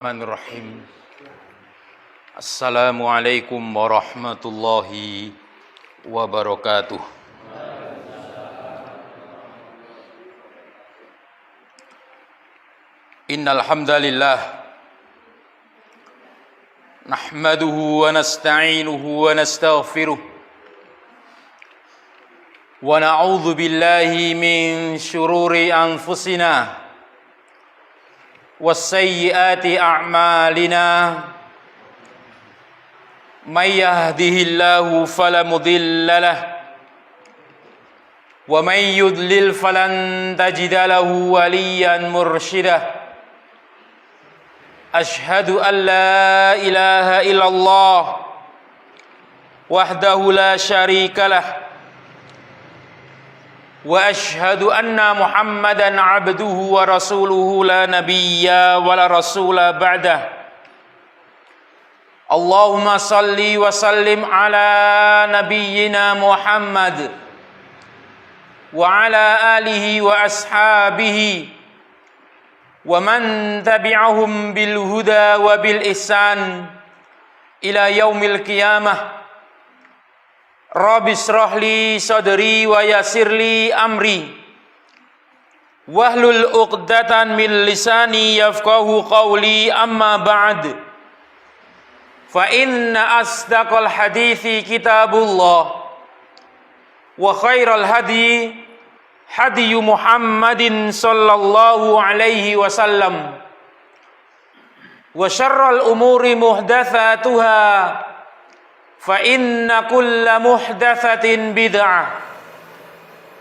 Bismillahirrahmanirrahim. Assalamualaikum warahmatullahi wabarakatuh. Innal hamdalillah nahmaduhu wa nasta'inuhu wa nastaghfiruh wa na'udzu billahi min syururi anfusina wasayyiati a'malina may yahdihillahu fala mudilla lahu wa may yudlil falan tajida lahu waliyan mursyida. Ashhadu an la ilaha illallah wahdahu la syarika lah wa ashhadu anna Muhammadan abduhu wa rasuluhu la nabiyya wa la rasula ba'dah. Allahumma salli wa sallim ala nabiyyina Muhammad wa ala alihi wa ashabihi wa man tabi'ahum bil huda wa bil ihsan ila yaumil qiyamah. Rabbi shrah li sadri wa yassir li amri wahlul 'uqdatan min lisani yafqahu qawli, amma ba'd. Fa inna asdaqal hadithi kitabullah wa khairal hadi hadiyu Muhammadin sallallahu alaihi wasallam wa syarral umuri muhdatsatuha fa inna kulla muhdatsatin bid'ah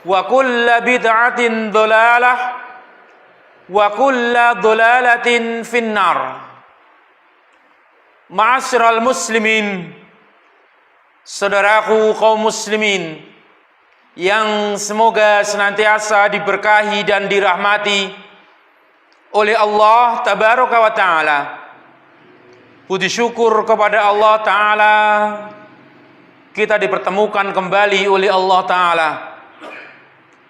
wa kulla bid'atin dhalalah wa kulla dhalalatin finnar. Ma'asyiral muslimin, saudaraku kaum muslimin yang semoga senantiasa diberkahi dan dirahmati oleh Allah tabaraka wa ta'ala. Puji syukur kepada Allah Ta'ala, kita dipertemukan kembali oleh Allah Ta'ala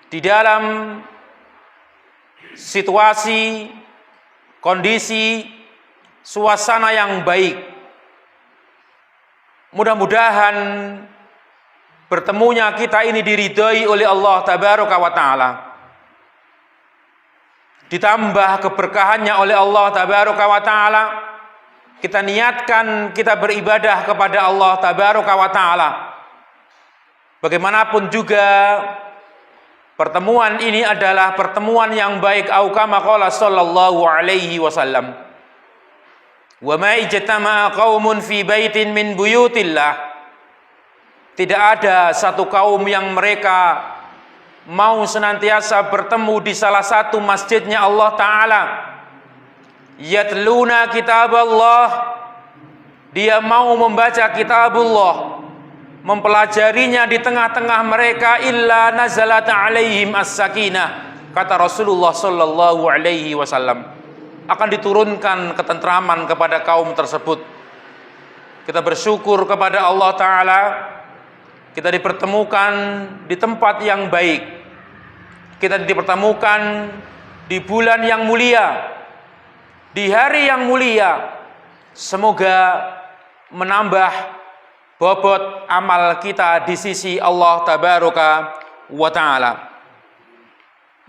di dalam situasi, kondisi, suasana yang baik. Mudah-mudahan bertemunya kita ini diridhai oleh Allah Tabaraka wa Ta'ala, ditambah keberkahannya oleh Allah Tabaraka wa Ta'ala. Kita niatkan kita beribadah kepada Allah Tabaraka wa Ta'ala. Bagaimanapun juga pertemuan ini adalah pertemuan yang baik. Au kama qala sallallahu alaihi wasallam, wa ma ijtama'a qaumun fi baitin min buyutillah. Tidak ada satu kaum yang mereka mau senantiasa bertemu di salah satu masjidnya Allah Ta'ala. Yatluna kitab Allah, dia mau membaca kitabullah, mempelajarinya di tengah-tengah mereka, illa nazalat alaihim as-sakinah, kata Rasulullah sallallahu alaihi wasallam, akan diturunkan ketentraman kepada kaum tersebut. Kita bersyukur kepada Allah Ta'ala, kita dipertemukan di tempat yang baik, kita dipertemukan di bulan yang mulia, di hari yang mulia. Semoga menambah bobot amal kita di sisi Allah Tabaraka wa Ta'ala.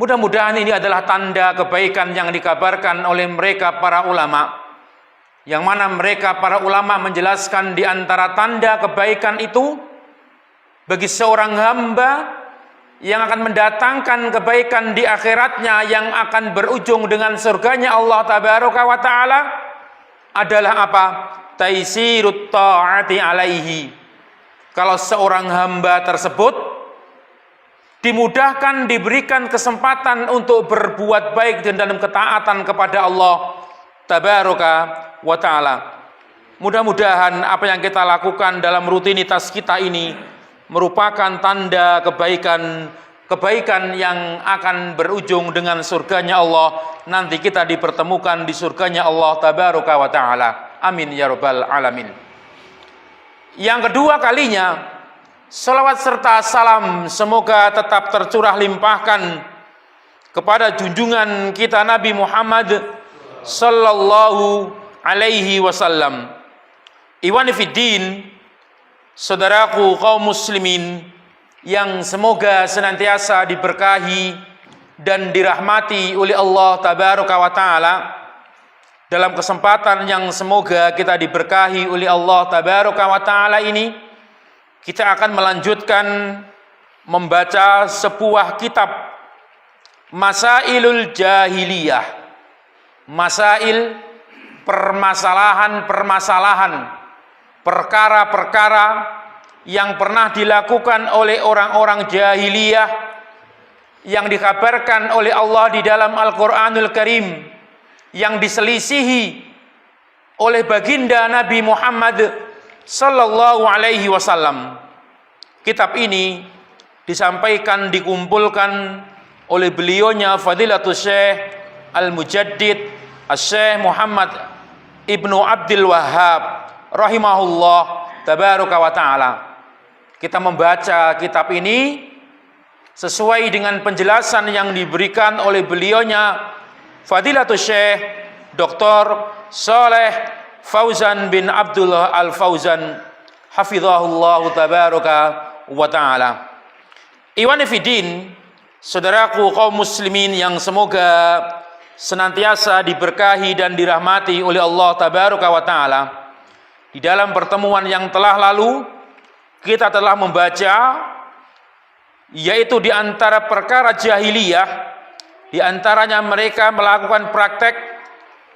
Mudah-mudahan ini adalah tanda kebaikan yang dikabarkan oleh mereka para ulama, yang mana mereka para ulama menjelaskan di antara tanda kebaikan itu bagi seorang hamba yang akan mendatangkan kebaikan di akhiratnya, yang akan berujung dengan surganya Allah Tabaraka wa Ta'ala, adalah apa? Taisirut ta'ati alaihi. Kalau seorang hamba tersebut dimudahkan, diberikan kesempatan untuk berbuat baik dan dalam ketaatan kepada Allah Tabaraka wa Ta'ala. Mudah-mudahan apa yang kita lakukan dalam rutinitas kita ini merupakan tanda kebaikan yang akan berujung dengan surganya Allah. Nanti kita dipertemukan di surganya Allah Tabaraka wa Ta'ala. Amin ya rabbal alamin. Yang kedua kalinya, salawat serta salam semoga tetap tercurah limpahkan kepada junjungan kita Nabi Muhammad sallallahu alaihi wasallam. Ikhwani fiddin, saudaraku kaum muslimin yang semoga senantiasa diberkahi dan dirahmati oleh Allah tabaraka wa taala. Dalam kesempatan yang semoga kita diberkahi oleh Allah tabaraka wa taala ini, kita akan melanjutkan membaca sebuah kitab Masailul Jahiliyah. Masail, permasalahan-permasalahan, perkara-perkara yang pernah dilakukan oleh orang-orang jahiliyah yang dikabarkan oleh Allah di dalam Al-Qur'anul Karim, yang diselisihi oleh baginda Nabi Muhammad sallallahu alaihi wasallam. Kitab ini disampaikan, dikumpulkan oleh beliaunya Fadilatul Syekh Al-Mujaddid Syekh Muhammad Ibnu Abdul Wahhab rahimahullah tabaraka wa ta'ala. Kita membaca kitab ini sesuai dengan penjelasan yang diberikan oleh beliaunya Fadilatul Syekh Dr. Saleh Fauzan bin Abdullah Al-Fauzan hafizahullah tabaraka wa ta'ala. Ikhwani fiddin, saudaraku kaum muslimin yang semoga senantiasa diberkahi dan dirahmati oleh Allah tabaraka wa ta'ala. Di dalam pertemuan yang telah lalu, kita telah membaca, yaitu di antara perkara jahiliyah, di antaranya mereka melakukan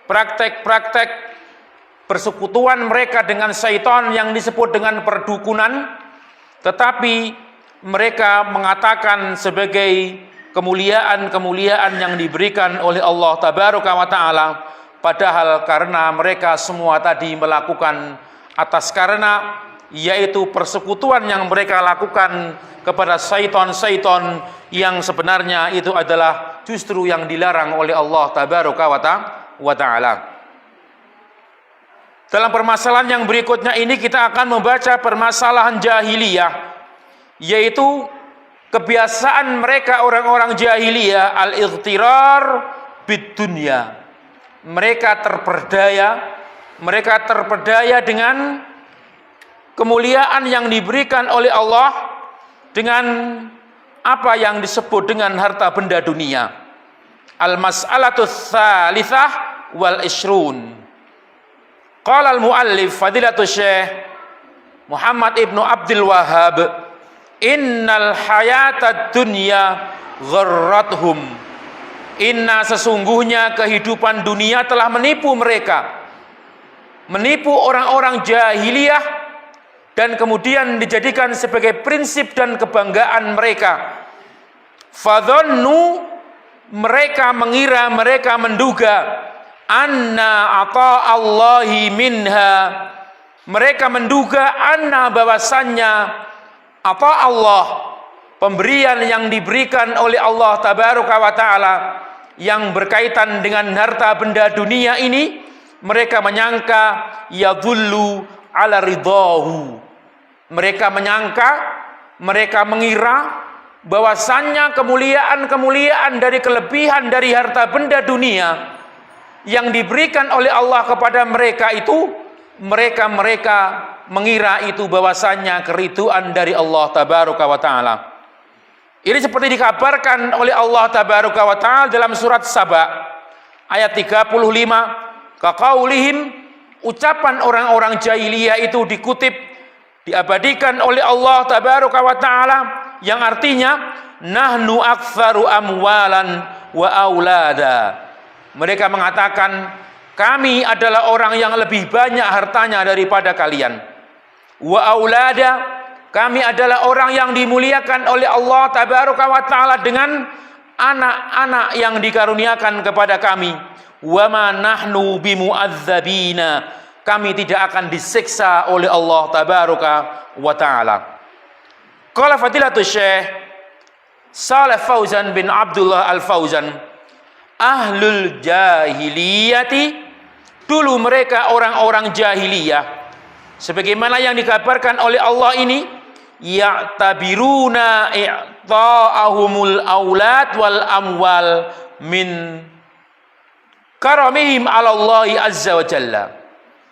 praktek persekutuan mereka dengan syaitan yang disebut dengan perdukunan, tetapi mereka mengatakan sebagai kemuliaan-kemuliaan yang diberikan oleh Allah tabaraka wa ta'ala, padahal karena mereka semua tadi melakukan atas karena yaitu persekutuan yang mereka lakukan kepada syaitan-syaitan yang sebenarnya itu adalah justru yang dilarang oleh Allah tabaraka wa ta'ala. Dalam permasalahan yang berikutnya ini kita akan membaca permasalahan jahiliyah, yaitu kebiasaan mereka orang-orang jahiliyah al-ightirar bid dunya. Mereka terperdaya dengan kemuliaan yang diberikan oleh Allah dengan apa yang disebut dengan harta benda dunia. Al-mas'alatus tsalitsah wal ishrun. Qala al-muallif Fadilatul Syekh Muhammad Ibnu Abdul Wahhab, innal hayatad dunya gharrathum. Inna, sesungguhnya kehidupan dunia telah menipu mereka, menipu orang-orang jahiliyah, dan kemudian dijadikan sebagai prinsip dan kebanggaan mereka. Fadhannu, mereka mengira, mereka menduga, anna ata'allahi minha, mereka menduga anna, bahwasannya Allah, pemberian yang diberikan oleh Allah tabaraka wa ta'ala yang berkaitan dengan harta benda dunia ini, mereka menyangka yadullu ala ridahu. Mereka menyangka, mereka mengira bahwasannya kemuliaan-kemuliaan dari kelebihan dari harta benda dunia yang diberikan oleh Allah kepada mereka itu, mereka mengira itu bahwasannya keriduan dari Allah tabaraka wa ta'ala. Ini seperti dikabarkan oleh Allah tabaraka wa ta'ala dalam surat Saba ayat 35, kaqaulihim, ucapan orang-orang jahiliyah itu dikutip, diabadikan oleh Allah tabaraka wa ta'ala, yang artinya nahnu aktsaru amwalan wa aulada. Mereka mengatakan, kami adalah orang yang lebih banyak hartanya daripada kalian. Wa aulada, kami adalah orang yang dimuliakan oleh Allah tabaraka wa ta'ala dengan anak-anak yang dikaruniakan kepada kami. Wa ma nahnu bimu'adzabina, kami tidak akan disiksa oleh Allah tabaraka wa ta'ala. Qala Fadilatul Syekh Saleh Fauzan bin Abdullah Al-Fauzan, ahlul jahiliyati, dulu mereka orang-orang jahiliyah, sebagaimana yang dikabarkan oleh Allah ini, ya'tabiruna i'ta'ahumul aulad wal amwal min karamihim 'ala Allah azza wa jalla.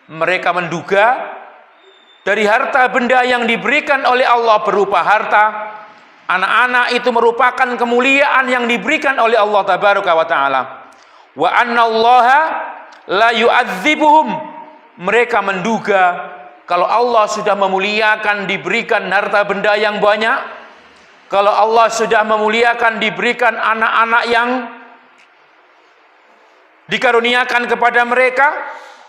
Mereka menduga dari harta benda yang diberikan oleh Allah berupa harta anak-anak itu merupakan kemuliaan yang diberikan oleh Allah tabaraka wa taala. Wa anna Allah la yu'adzibuhum. Mereka menduga kalau Allah sudah memuliakan diberikan harta benda yang banyak, kalau Allah sudah memuliakan diberikan anak-anak yang dikaruniakan kepada mereka,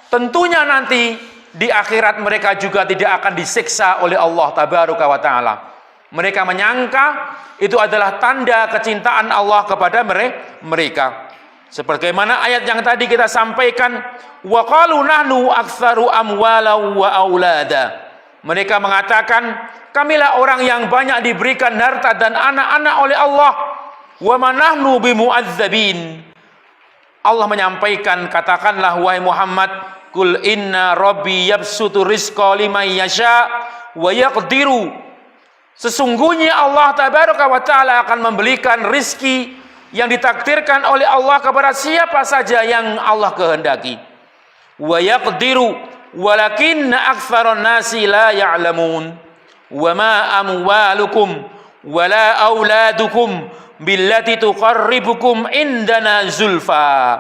tentunya nanti di akhirat mereka juga tidak akan disiksa oleh Allah tabaraka wa taala. Mereka menyangka itu adalah tanda kecintaan Allah kepada mereka. Sebagaimana ayat yang tadi kita sampaikan, wa qalu nahnu aktsaru amwala wa aulada. Mereka mengatakan, kamilah orang yang banyak diberikan harta dan anak-anak oleh Allah. Wa ma nahnu bimu'adzabin. Allah menyampaikan, katakanlah wahai Muhammad, kul inna rabbi yabsutu rizqa liman yasha wa yaqdiru. Sesungguhnya Allah tabaraka wa taala akan memberikan rizki yang ditakdirkan oleh Allah kepada siapa saja yang Allah kehendaki. Wa yaqdiru walakinna aktsaran nasi la ya'lamun. Wa ma amwalukum wala auladukum billati tuqarribukum indana zulfa.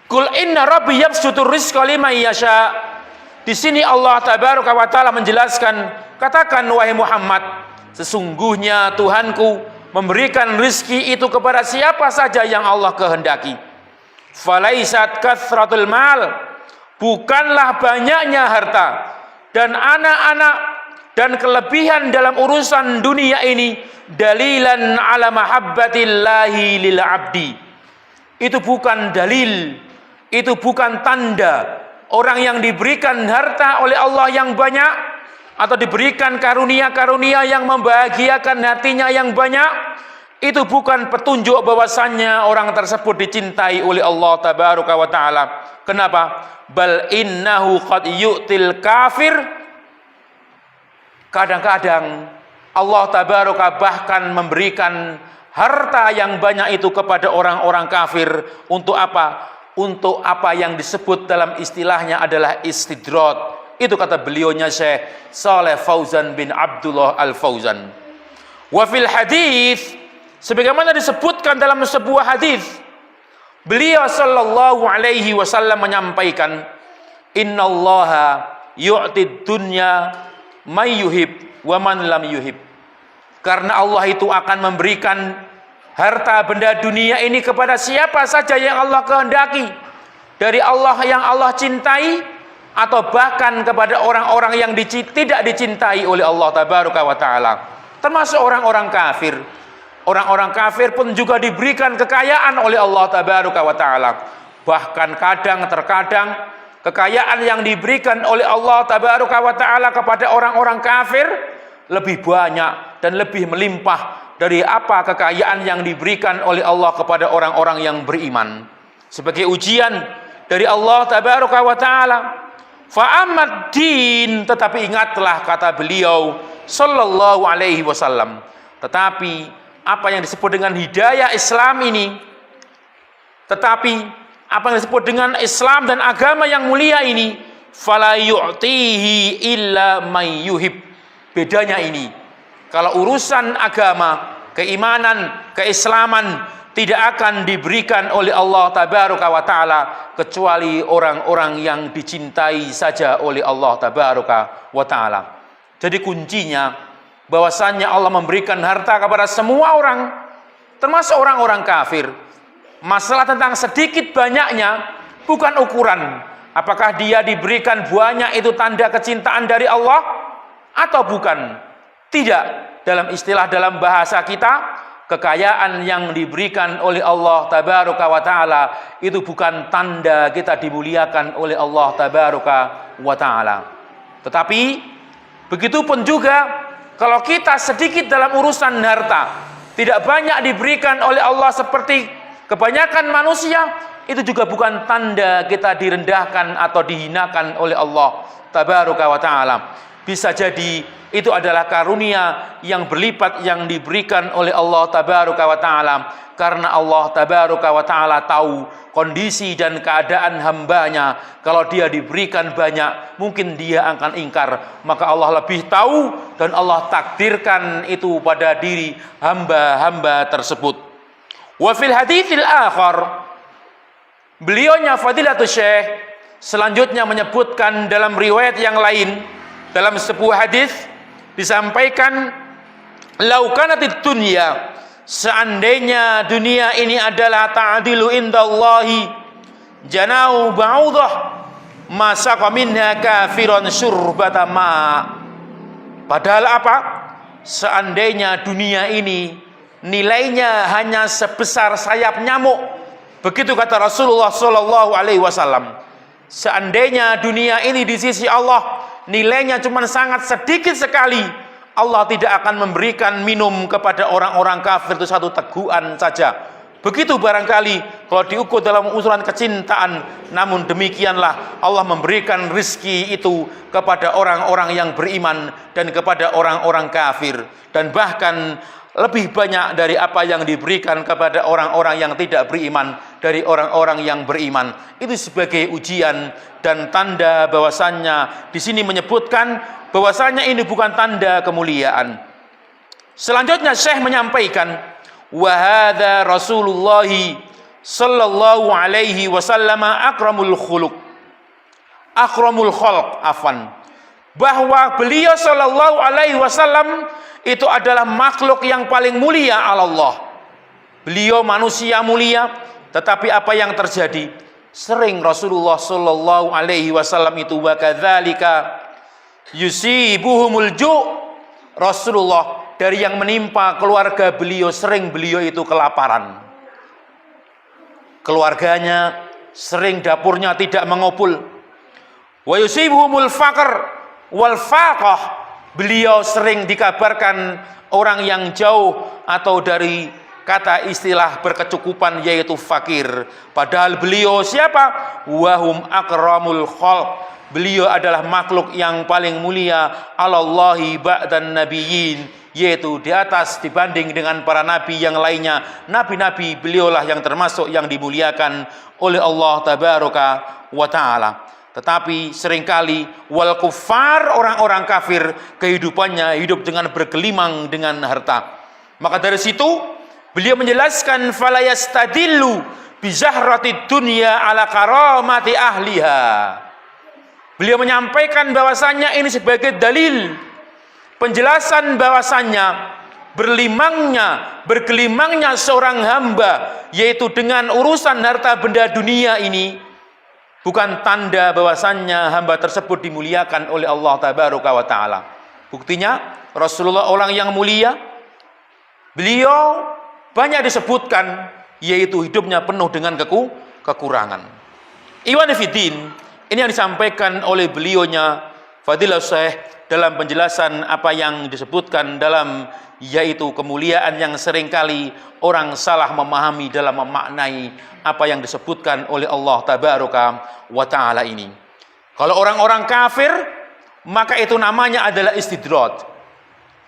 Qul inna rabbi yabsutur rizqa liman yasha. Di sini Allah tabaraka wa taala menjelaskan, katakan wahai Muhammad, sesungguhnya Tuhanku memberikan rizki itu kepada siapa saja yang Allah kehendaki. Falaisat kathratul mal, bukanlah banyaknya harta dan anak-anak dan kelebihan dalam urusan dunia ini dalilan ala mahabbatillahi lil abdi. Itu bukan dalil, itu bukan tanda orang yang diberikan harta oleh Allah yang banyak atau diberikan karunia-karunia yang membahagiakan hatinya yang banyak, itu bukan petunjuk bahwasannya orang tersebut dicintai oleh Allah tabaraka wa taala. Kenapa? Bal innahu qad yu'til kafir. Kadang-kadang Allah tabaraka bahkan memberikan harta yang banyak itu kepada orang-orang kafir. Untuk apa? Untuk apa yang disebut dalam istilahnya adalah istidrat. Itu kata beliaunya Syekh Saleh Fauzan bin Abdullah Al-Fauzan. Wa fil hadis, sebagaimana disebutkan dalam sebuah hadis, beliau sallallahu alaihi wasallam menyampaikan, innallaha yu'tid dunya may yuhib wa man lam yuhib. Karena Allah itu akan memberikan harta benda dunia ini kepada siapa saja yang Allah kehendaki, dari Allah yang Allah cintai atau bahkan kepada orang-orang yang tidak dicintai oleh Allah tabaraka wa taala, termasuk orang-orang kafir. Orang-orang kafir pun juga diberikan kekayaan oleh Allah tabaraka wa taala. Bahkan terkadang kekayaan yang diberikan oleh Allah tabaraka wa taala kepada orang-orang kafir lebih banyak dan lebih melimpah dari apa kekayaan yang diberikan oleh Allah kepada orang-orang yang beriman. Sebagai ujian dari Allah tabaraka wa taala. Fa'amad din, tetapi ingatlah kata beliau sallallahu alaihi wasallam, tetapi apa yang disebut dengan hidayah Islam ini, tetapi apa yang disebut dengan Islam dan agama yang mulia ini, fala yu'tihi illa may yuhib. Bedanya ini, kalau urusan agama, keimanan, keislaman tidak akan diberikan oleh Allah tabaraka wa taala kecuali orang-orang yang dicintai saja oleh Allah tabaraka wa taala. Jadi kuncinya bahwasannya Allah memberikan harta kepada semua orang, termasuk orang-orang kafir. Masalah tentang sedikit banyaknya bukan ukuran apakah dia diberikan banyak itu tanda kecintaan dari Allah atau bukan. Tidak, dalam istilah dalam bahasa kita, kekayaan yang diberikan oleh Allah tabaraka wa taala itu bukan tanda kita dimuliakan oleh Allah tabaraka wa taala. Tetapi begitupun juga kalau kita sedikit dalam urusan harta, tidak banyak diberikan oleh Allah seperti kebanyakan manusia, itu juga bukan tanda kita direndahkan atau dihinakan oleh Allah tabaraka wa taala. Bisa jadi itu adalah karunia yang berlipat yang diberikan oleh Allah Tabaraka wa Ta'ala, karena Allah Tabaraka wa Ta'ala tahu kondisi dan keadaan hambanya. Kalau dia diberikan banyak, mungkin dia akan ingkar, maka Allah lebih tahu dan Allah takdirkan itu pada diri hamba-hamba tersebut. Wa fil haditsil akhar, beliaunya Fadilatul Syekh selanjutnya menyebutkan dalam riwayat yang lain, dalam sebuah hadis disampaikan, lau kanatid dunya, seandainya dunia ini adalah ta'dilu indallahi janau ba'udah masaqa minha kafiron syurbata ma. Padahal apa? Seandainya dunia ini nilainya hanya sebesar sayap nyamuk, begitu kata Rasulullah sallallahu alaihi wasallam. Seandainya dunia ini di sisi Allah nilainya cuma sangat sedikit sekali, Allah tidak akan memberikan minum kepada orang-orang kafir itu satu teguhan saja. Begitu barangkali kalau diukur dalam ukuran kecintaan, namun demikianlah Allah memberikan rizki itu kepada orang-orang yang beriman dan kepada orang-orang kafir, dan bahkan lebih banyak dari apa yang diberikan kepada orang-orang yang tidak beriman dari orang-orang yang beriman. Itu sebagai ujian dan tanda bahwasannya di sini menyebutkan bahwasannya ini bukan tanda kemuliaan. Selanjutnya Syekh menyampaikan, wa hadza Rasulullah sallallahu alaihi wasallam akramul khuluq, akramul khalq afan, bahwa beliau sallallahu alaihi wasallam itu adalah makhluk yang paling mulia Allah. Beliau manusia mulia, tetapi apa yang terjadi? Sering Rasulullah sallallahu alaihi wasallam itu wa kadzalika yusibuhumul ju'. Rasulullah dari yang menimpa keluarga beliau, sering beliau itu kelaparan. Keluarganya sering dapurnya tidak mengopul. Wa yusibuhumul faqr wal faqah. Beliau sering dikabarkan orang yang jauh atau dari kata istilah berkecukupan, yaitu fakir. Padahal beliau siapa? Wahum akramul khalq. Beliau adalah makhluk yang paling mulia alallahi ba'dan nabiyyin, yaitu di atas dibanding dengan para nabi yang lainnya. Nabi-nabi beliaulah yang termasuk yang dimuliakan oleh Allah Tabaraka wa Ta'ala. Tetapi seringkali wal kufar, orang-orang kafir, kehidupannya hidup dengan bergelimang dengan harta. Maka dari situ beliau menjelaskan fala yastadillu bi zahratid dunya ala karamati ahliha. Beliau menyampaikan bahwasannya ini sebagai dalil penjelasan bahwasannya bergelimangnya seorang hamba, yaitu dengan urusan harta benda dunia ini, bukan tanda bahwasannya hamba tersebut dimuliakan oleh Allah Tabaraka wa Ta'ala. Buktinya Rasulullah orang yang mulia, beliau banyak disebutkan yaitu hidupnya penuh dengan kekurangan. Iwan Fiddin, ini yang disampaikan oleh beliaunya Fadilatul Syekh dalam penjelasan apa yang disebutkan dalam, yaitu kemuliaan yang seringkali orang salah memahami dalam memaknai apa yang disebutkan oleh Allah Tabaraka wa Ta'ala ini. Kalau orang-orang kafir, maka itu namanya adalah istidraj.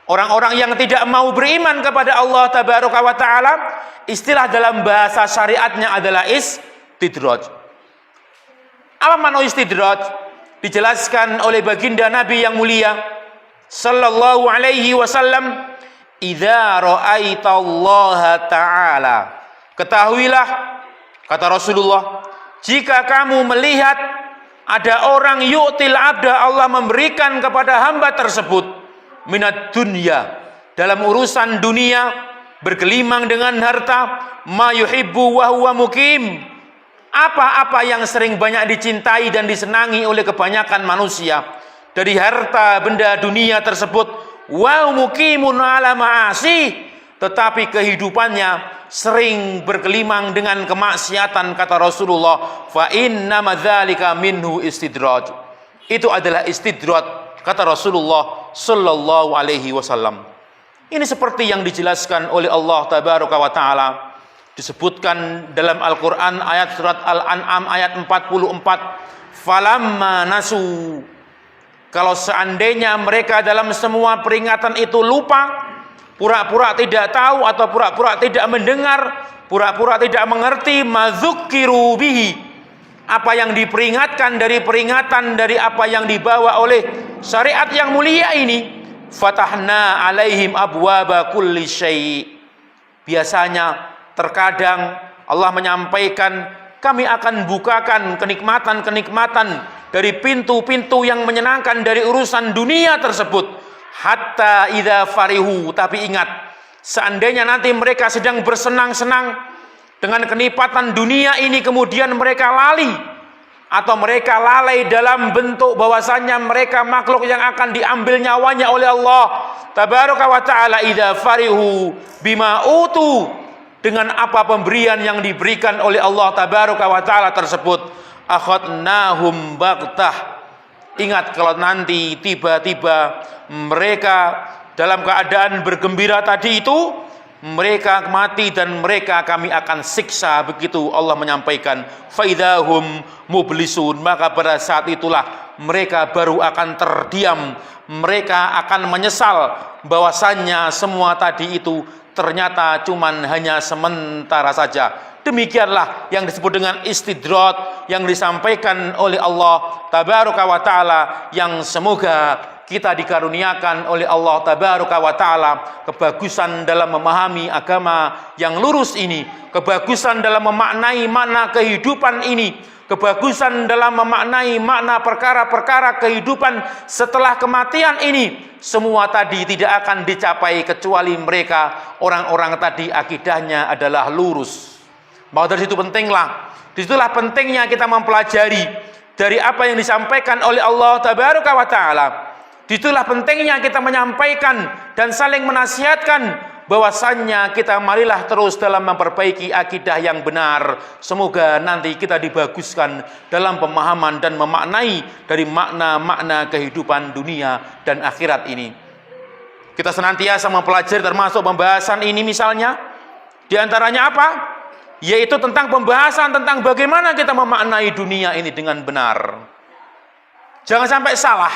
Orang-orang yang tidak mau beriman kepada Allah Tabaraka wa Ta'ala, istilah dalam bahasa syariatnya adalah istidraj. Apa makna istidraj? Dijelaskan oleh baginda Nabi yang mulia sallallahu alaihi wasallam, idza ra'aitallaha ta'ala, ketahuilah, kata Rasulullah, jika kamu melihat ada orang yu'til abda, Allah memberikan kepada hamba tersebut minat dunya, dalam urusan dunia, bergelimang dengan harta, ma yuhibbu wa huwa mukim, apa-apa yang sering banyak dicintai dan disenangi oleh kebanyakan manusia dari harta benda dunia tersebut, wa mukimun ala ma'asi, tetapi kehidupannya sering bergelimang dengan kemaksiatan, kata Rasulullah, fa inna madzalika minhu istidraj, itu adalah istidraj, kata Rasulullah sallallahu alaihi wasallam. Ini seperti yang dijelaskan oleh Allah Tabaraka wa Ta'ala, disebutkan dalam Al-Quran ayat surat Al-An'am ayat 44, falamma nasu, Kalau seandainya mereka dalam semua peringatan itu lupa, pura-pura tidak tahu atau pura-pura tidak mendengar, pura-pura tidak mengerti, mazukkiru bihi, apa yang diperingatkan dari peringatan dari apa yang dibawa oleh syariat yang mulia ini, fatahna alaihim abwaba kulli syai'. Biasanya terkadang Allah menyampaikan, kami akan bukakan kenikmatan-kenikmatan dari pintu-pintu yang menyenangkan dari urusan dunia tersebut. Hatta idza farihu, tapi ingat, seandainya nanti mereka sedang bersenang-senang dengan kenikmatan dunia ini, kemudian mereka lali atau mereka lalai dalam bentuk bahwasannya mereka makhluk yang akan diambil nyawanya oleh Allah tabaraka wa ta'ala. Idza farihu bima utu, dengan apa pemberian yang diberikan oleh Allah tabaraka wa ta'ala tersebut, akhadnahum baghtah. Ingat, kalau nanti tiba-tiba mereka dalam keadaan bergembira tadi itu, mereka mati dan mereka kami akan siksa. Begitu Allah menyampaikan, faidahum mublisun, maka pada saat itulah mereka baru akan terdiam, mereka akan menyesal bahwasannya semua tadi itu ternyata cuman hanya sementara saja. Demikianlah yang disebut dengan istidrat yang disampaikan oleh Allah tabaraka wa ta'ala, yang semoga kita dikaruniakan oleh Allah tabaraka wa ta'ala kebagusan dalam memahami agama yang lurus ini, kebagusan dalam memaknai makna kehidupan ini, kebagusan dalam memaknai makna perkara-perkara kehidupan setelah kematian ini. Semua tadi tidak akan dicapai kecuali mereka orang-orang tadi akidahnya adalah lurus. Maka dari situ pentinglah, disitulah pentingnya kita mempelajari dari apa yang disampaikan oleh Allah tabaraka wa ta'ala. Disitulah pentingnya kita menyampaikan dan saling menasihatkan bahwasannya kita marilah terus dalam memperbaiki akidah yang benar. Semoga nanti kita dibaguskan dalam pemahaman dan memaknai dari makna-makna kehidupan dunia dan akhirat ini. Kita senantiasa mempelajari termasuk pembahasan ini misalnya, diantaranya apa? Yaitu tentang pembahasan tentang bagaimana kita memaknai dunia ini dengan benar. Jangan sampai salah.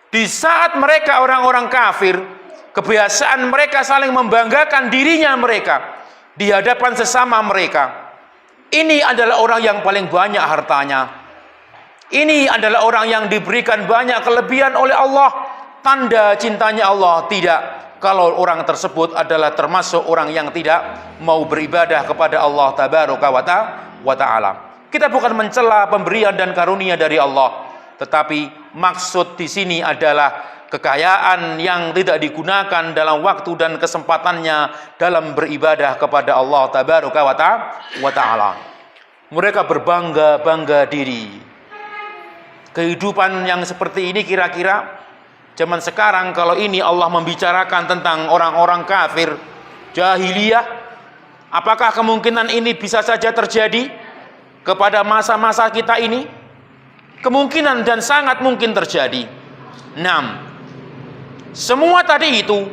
Di saat mereka orang-orang kafir, kebiasaan mereka saling membanggakan dirinya mereka di hadapan sesama mereka. Ini adalah orang yang paling banyak hartanya. Ini adalah orang yang diberikan banyak kelebihan oleh Allah. Tanda cintanya Allah. Tidak. Kalau orang tersebut adalah termasuk orang yang tidak mau beribadah kepada Allah tabaraka wa ta'ala. Kita bukan mencela pemberian dan karunia dari Allah, tetapi maksud di sini adalah kekayaan yang tidak digunakan dalam waktu dan kesempatannya dalam beribadah kepada Allah tabaraka wa ta'ala. Mereka berbangga-bangga diri. Kehidupan yang seperti ini kira-kira zaman sekarang, kalau ini Allah membicarakan tentang orang-orang kafir jahiliyah, apakah kemungkinan ini bisa saja terjadi kepada masa-masa kita ini? Kemungkinan dan sangat mungkin terjadi. 6. Semua tadi itu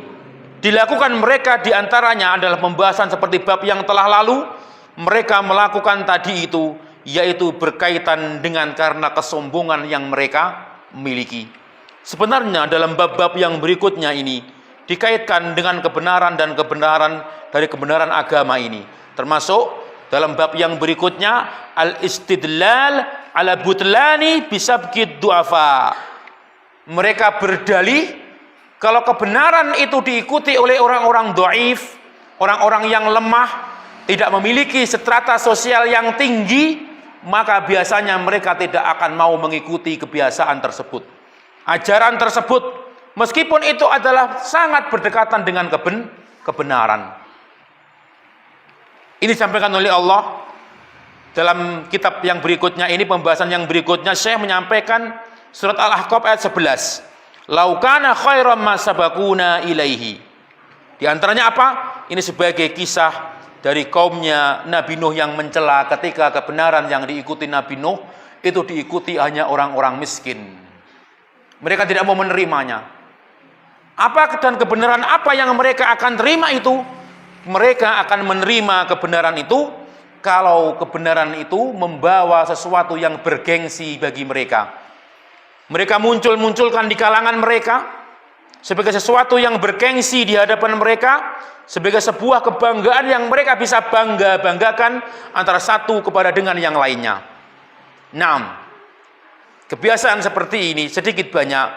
dilakukan mereka, diantaranya adalah pembahasan seperti bab yang telah lalu. Mereka melakukan tadi itu yaitu berkaitan dengan karena kesombongan yang mereka miliki. Sebenarnya dalam bab-bab yang berikutnya ini dikaitkan dengan kebenaran dan kebenaran dari kebenaran agama ini. Termasuk dalam bab yang berikutnya, al-istidlal ala butlani bisabqid du'afa. Mereka berdalih kalau kebenaran itu diikuti oleh orang-orang dhaif, orang-orang yang lemah, tidak memiliki strata sosial yang tinggi, maka biasanya mereka tidak akan mau mengikuti kebiasaan tersebut. Ajaran tersebut, meskipun itu adalah sangat berdekatan dengan kebenaran. Ini disampaikan oleh Allah dalam kitab yang berikutnya ini, pembahasan yang berikutnya. Syekh menyampaikan surat Al-Ahqaf ayat 11. Laukana khairam ma sabaquna ilaihi. Di antaranya apa? Ini sebagai kisah dari kaumnya Nabi Nuh yang mencela ketika kebenaran yang diikuti Nabi Nuh itu diikuti hanya orang-orang miskin. Mereka tidak mau menerimanya. Apa dan kebenaran apa yang mereka akan terima itu? Mereka akan menerima kebenaran itu kalau kebenaran itu membawa sesuatu yang bergengsi bagi mereka. mereka munculkan di kalangan mereka sebagai sesuatu yang bergengsi di hadapan mereka, sebagai sebuah kebanggaan yang mereka bisa banggakan antara satu kepada dengan yang lainnya. Kebiasaan seperti ini sedikit banyak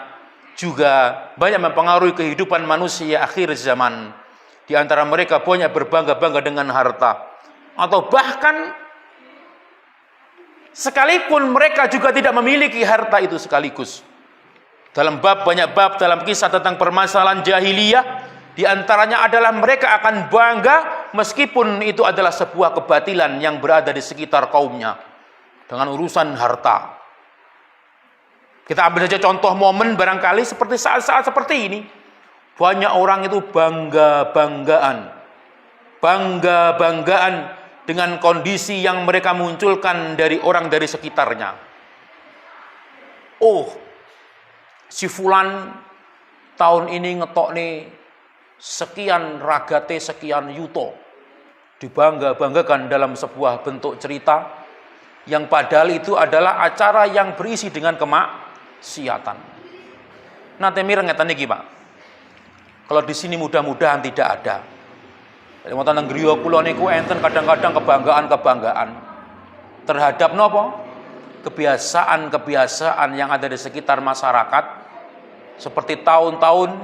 juga banyak mempengaruhi kehidupan manusia akhir zaman. Di antara mereka banyak berbangga-bangga dengan harta, atau bahkan sekalipun mereka juga tidak memiliki harta itu sekaligus. Banyak bab dalam kisah tentang permasalahan jahiliyah, di antaranya adalah mereka akan bangga meskipun itu adalah sebuah kebatilan yang berada di sekitar kaumnya dengan urusan harta. Kita ambil saja contoh momen barangkali seperti saat-saat seperti ini. Banyak orang itu bangga-banggaan dengan kondisi yang mereka munculkan dari orang dari sekitarnya. Oh, si fulan tahun ini ngetok nih sekian ragate, sekian yuto. Dibangga-banggakan dalam sebuah bentuk cerita yang padahal itu adalah acara yang berisi dengan kemaksiatan. Nanti mireng ngeten iki, Pak. Kalau di sini mudah-mudahan tidak ada. Jadi wonten nang griya kula niku enten kadang-kadang kebanggaan terhadap napa? Kebiasaan-kebiasaan yang ada di sekitar masyarakat, seperti tahun-tahun,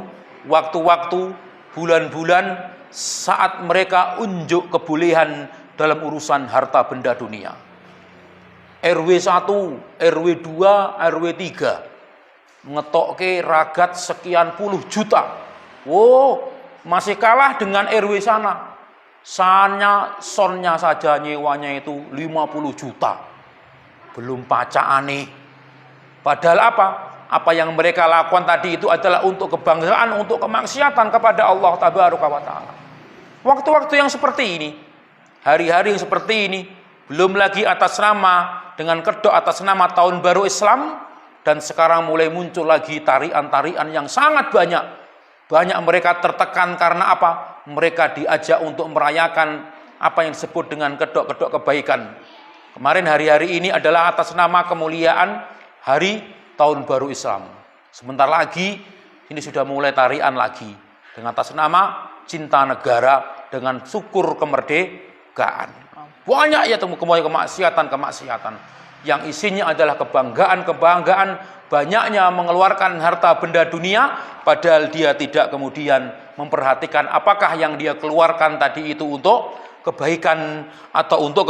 waktu-waktu, bulan-bulan saat mereka unjuk kebolehan dalam urusan harta benda dunia. RW 1, RW 2, RW 3 ngetokke ragat sekian puluh juta. Oh, masih kalah dengan RW sana. Sonnya saja nyewanya itu 50 juta. Belum pacaane. Padahal apa? Apa yang mereka lakukan tadi itu adalah untuk kebanggaan, untuk kemaksiatan kepada Allah Tabaraka wa Ta'ala. Waktu-waktu yang seperti ini, hari-hari yang seperti ini, belum lagi atas nama, dengan kedok atas nama Tahun Baru Islam, dan sekarang mulai muncul lagi tarian-tarian yang sangat banyak. Banyak mereka tertekan karena apa? Mereka diajak untuk merayakan apa yang disebut dengan kedok-kedok kebaikan. Kemarin hari-hari ini adalah atas nama kemuliaan Hari Tahun Baru Islam. Sebentar lagi ini sudah mulai tarian lagi dengan atas nama cinta negara, dengan syukur kemerdekaan. Banyak ya kemaksiatan yang isinya adalah kebanggaan, banyaknya mengeluarkan harta benda dunia, padahal dia tidak kemudian memperhatikan apakah yang dia keluarkan tadi itu untuk kebaikan atau untuk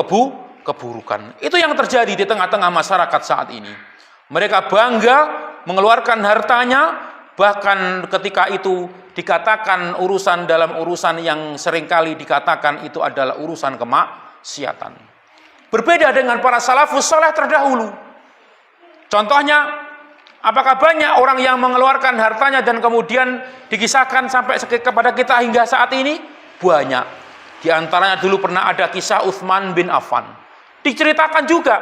keburukan. Itu yang terjadi di tengah-tengah masyarakat saat ini. Mereka bangga mengeluarkan hartanya, bahkan ketika itu dikatakan urusan dalam urusan yang seringkali dikatakan itu adalah urusan kemaksiatan. Berbeda dengan para salafus saleh terdahulu. Contohnya, apakah banyak orang yang mengeluarkan hartanya dan kemudian dikisahkan sampai kepada kita hingga saat ini? Banyak. Di antaranya dulu pernah ada kisah Utsman bin Affan. Diceritakan juga.